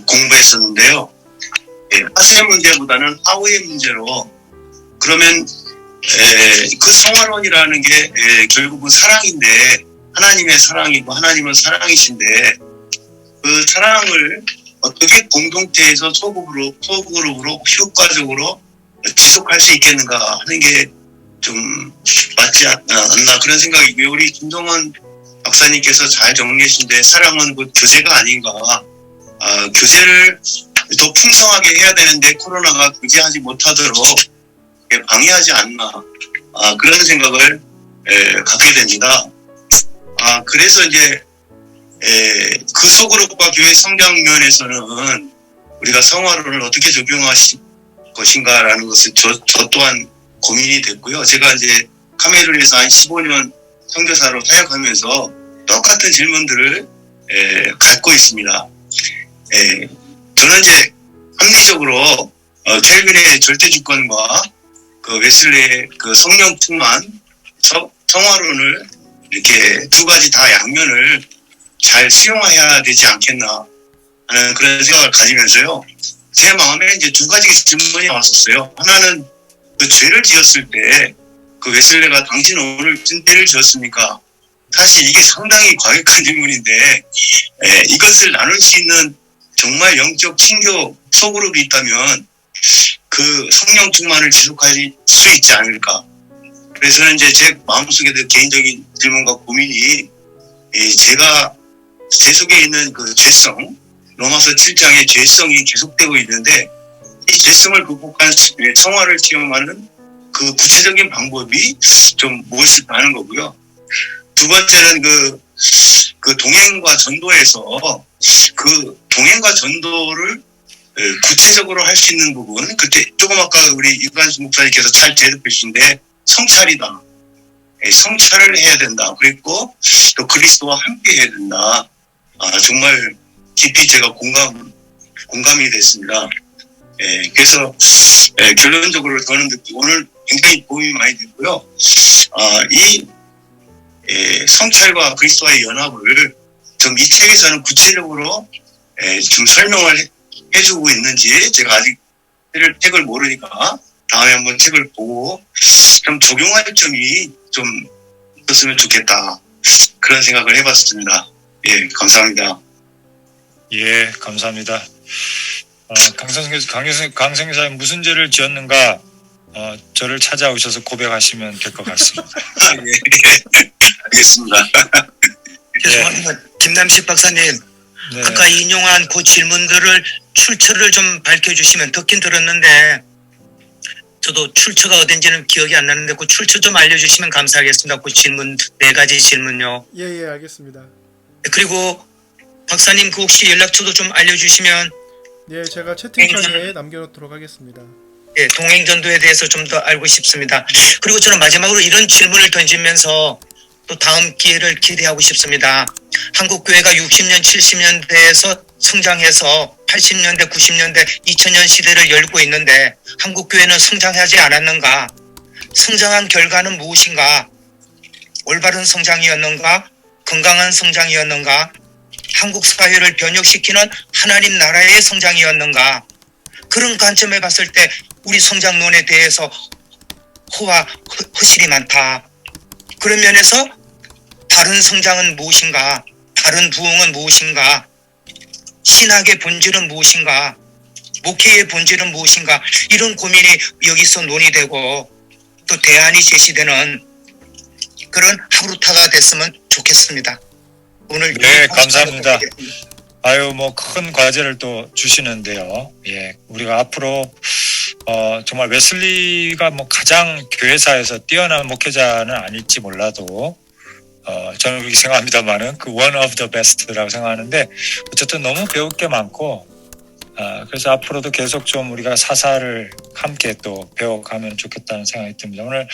공부했었는데요. 화세 문제보다는 화후의 문제로, 그러면 그 성화론이라는 게 결국은 사랑인데, 하나님의 사랑이고 하나님은 사랑이신데, 그 사랑을 어떻게 공동체에서 소그룹으로 효과적으로 지속할 수 있겠는가 하는 게 좀 맞지 않나 그런 생각이고요. 우리 김동원 박사님께서 잘 정리하신데 사랑은 그 교제가 아닌가. 교제를 더 풍성하게 해야 되는데 코로나가 교제하지 못하도록 방해하지 않나. 그런 생각을 갖게 됩니다. 그래서 이제 그 소그룹과 교회 성장 면에서는 우리가 성화론을 어떻게 적용하실 것인가라는 것을 저 또한 고민이 됐고요. 제가 이제 카메룬에서 한 15년 선교사로 사역하면서 똑같은 질문들을 갖고 있습니다. 저는 이제 합리적으로 켈빈의 절대주권과 그 웨슬리의 그 성령 충만 성화론을 이렇게 두 가지 다 양면을 잘 수용해야 되지 않겠나 하는 그런 생각을 가지면서요. 제 마음에 이제 두 가지 질문이 왔었어요. 하나는 그 죄를 지었을 때 그 웨슬리가 당신 오늘 무슨 죄를 지었습니까? 사실 이게 상당히 과격한 질문인데 이것을 나눌 수 있는 정말 영적 친교 소그룹이 있다면 그 성령 충만을 지속할 수 있지 않을까. 그래서 이제 제 마음속에도 개인적인 질문과 고민이 제가 제 속에 있는 그 죄성, 로마서 7장의 죄성이 계속되고 있는데 이 죄성을 극복한 성화를 체험하는 그 구체적인 방법이 좀 무엇일까 하는 거고요. 두 번째는 그 동행과 전도에서 그 동행과 전도를 구체적으로 할 수 있는 부분, 그때 조금 아까 우리 이관수 목사님께서 잘 대답해 주신데 성찰이다. 성찰을 해야 된다. 그리고 또 그리스도와 함께 해야 된다. 정말 깊이 제가 공감이 됐습니다. 그래서 결론적으로 저는 오늘 굉장히 도움이 많이 됐고요. 이 성찰과 그리스도와의 연합을 좀 이 책에서는 구체적으로 좀 설명을 해주고 있는지 제가 아직 책을 모르니까 다음에 한번 책을 보고 좀 적용할 점이 좀 있었으면 좋겠다. 그런 생각을 해봤습니다. 예, 감사합니다. 예, 감사합니다. 강성사님 무슨 죄를 지었는가? 저를 찾아오셔서 고백하시면 될 것 같습니다. 예, 알겠습니다. 죄송합니다. 김남식 박사님, 네. 아까 인용한 그 질문들을 출처를 좀 밝혀주시면 듣긴 들었는데 저도 출처가 어딘지는 기억이 안 나는데 그 출처 좀 알려주시면 감사하겠습니다. 그 질문 4가지 질문요. 예, 알겠습니다. 그리고 박사님 그 혹시 연락처도 좀 알려주시면 예, 제가 채팅창에 남겨놓도록 하겠습니다. 예, 동행전도에 대해서 좀 더 알고 싶습니다. 그리고 저는 마지막으로 이런 질문을 던지면서 또 다음 기회를 기대하고 싶습니다. 한국교회가 60년, 70년대에서 성장해서 80년대, 90년대, 2000년 시대를 열고 있는데 한국교회는 성장하지 않았는가? 성장한 결과는 무엇인가? 올바른 성장이었는가? 건강한 성장이었는가? 한국 사회를 변혁시키는 하나님 나라의 성장이었는가? 그런 관점에 봤을 때 우리 성장론에 대해서 허실이 많다. 그런 면에서 다른 성장은 무엇인가? 다른 부흥은 무엇인가? 신학의 본질은 무엇인가? 목회의 본질은 무엇인가? 이런 고민이 여기서 논의되고 또 대안이 제시되는 그런 하루타가 됐으면 좋겠습니다. 오늘 네, 감사합니다. 아유, 뭐 큰 과제를 또 주시는데요. 예, 우리가 앞으로 정말 웨슬리가 뭐 가장 교회사에서 뛰어난 목회자는 아닐지 몰라도 저는 그렇게 생각합니다만은 그 one of the best라고 생각하는데 어쨌든 너무 배울 게 많고 그래서 앞으로도 계속 좀 우리가 사사를 함께 또 배워가면 좋겠다는 생각이 듭니다. 오늘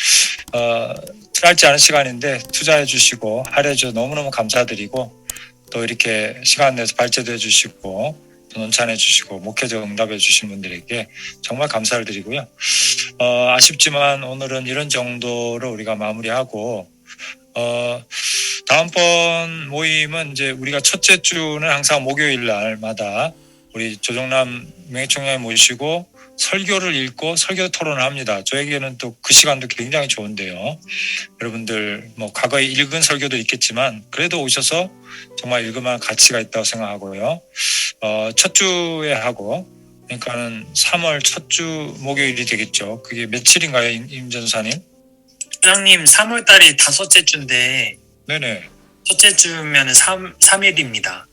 짧지 않은 시간인데 투자해 주시고 할애해 주셔서 너무너무 감사드리고 또 이렇게 시간 내서 발제도 해주시고 또 논찬해 주시고 목회적 응답해 주신 분들에게 정말 감사를 드리고요. 아쉽지만 오늘은 이런 정도로 우리가 마무리하고 다음번 모임은 이제 우리가 첫째 주는 항상 목요일 날마다 우리 조정남 명예총장님 모시고 설교를 읽고 설교 토론을 합니다. 저에게는 또 그 시간도 굉장히 좋은데요. 여러분들 뭐 과거에 읽은 설교도 있겠지만 그래도 오셔서 정말 읽을만한 가치가 있다고 생각하고요. 첫 주에 하고 그러니까는 3월 첫 주 목요일이 되겠죠. 그게 며칠인가요, 임 전사님? 부장님 3월 달이 다섯째 주인데 네네. 첫째 주면은 3일입니다.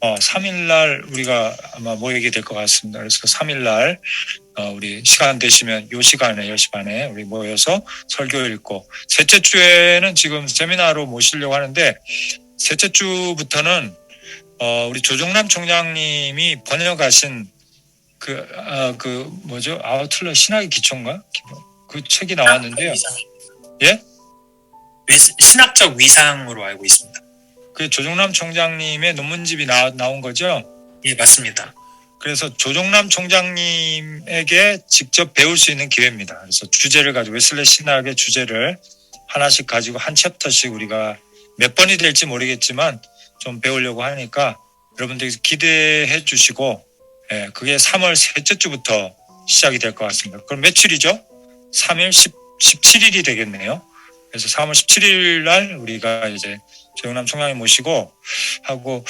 3일날 우리가 아마 모이게 될 것 같습니다. 그래서 3일날 우리 시간 되시면 요 시간에 10시 반에 우리 모여서 설교 읽고 셋째 주에는 지금 세미나로 모시려고 하는데 셋째 주부터는 우리 조정남 총장님이 번역하신 그 뭐죠? 아우틀러 신학의 기초인가? 그 책이 나왔는데요. 예? 신학적 위상으로 알고 있습니다. 그 조정남 총장님의 논문집이 나온 거죠? 예, 맞습니다. 그래서 조정남 총장님에게 직접 배울 수 있는 기회입니다. 그래서 주제를 가지고 웨슬리 신학의 주제를 하나씩 가지고 한 챕터씩 우리가 몇 번이 될지 모르겠지만 좀 배우려고 하니까 여러분들 기대해 주시고 그게 3월 셋째 주부터 시작이 될 것 같습니다. 그럼 며칠이죠? 3일 17일이 되겠네요. 그래서 3월 17일 날 우리가 이제 조영남 총장님 모시고 하고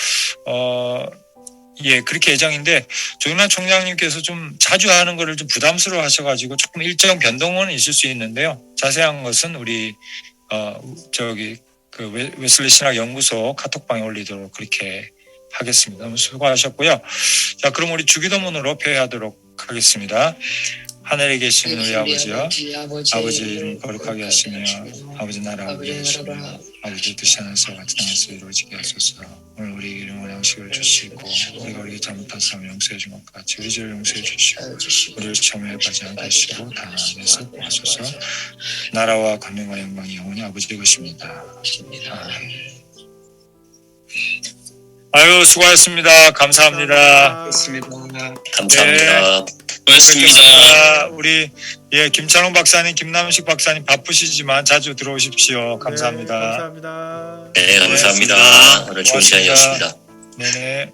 그렇게 예정인데 조영남 총장님께서 좀 자주 하는 거를 좀 부담스러워 하셔가지고 조금 일정 변동은 있을 수 있는데요. 자세한 것은 우리 그 웨슬리 신학 연구소 카톡방에 올리도록 그렇게 하겠습니다. 너무 수고하셨고요. 자, 그럼 우리 주기도문으로 표회하도록 하겠습니다. 하늘에 계신 우리 아버지여, 아버지 이름 거룩하게 하시며 아버지 나라 오게 하시며 아버지 뜻이 하늘에서 같이 땅에서 이루어지게 하소서. 오늘 우리 이름을 양식을 주시고 우리가 우리에게 잘못한 사람을 용서해 준 것 같이 우리 죄를 용서해 주시고 우리를 시험에 빠지지 않게 하시고 다만 안에서 구하소서. 나라와 권능과 영광이 영원히 아버지의 것입니다. 아멘. 아유, 수고하셨습니다. 감사합니다. 감사합니다. 고맙습니다. 우리 김찬홍 박사님, 김남식 박사님 바쁘시지만 자주 들어오십시오. 감사합니다. 감사합니다. 네, 감사합니다. 오늘 좋은 시간이었습니다. 네네.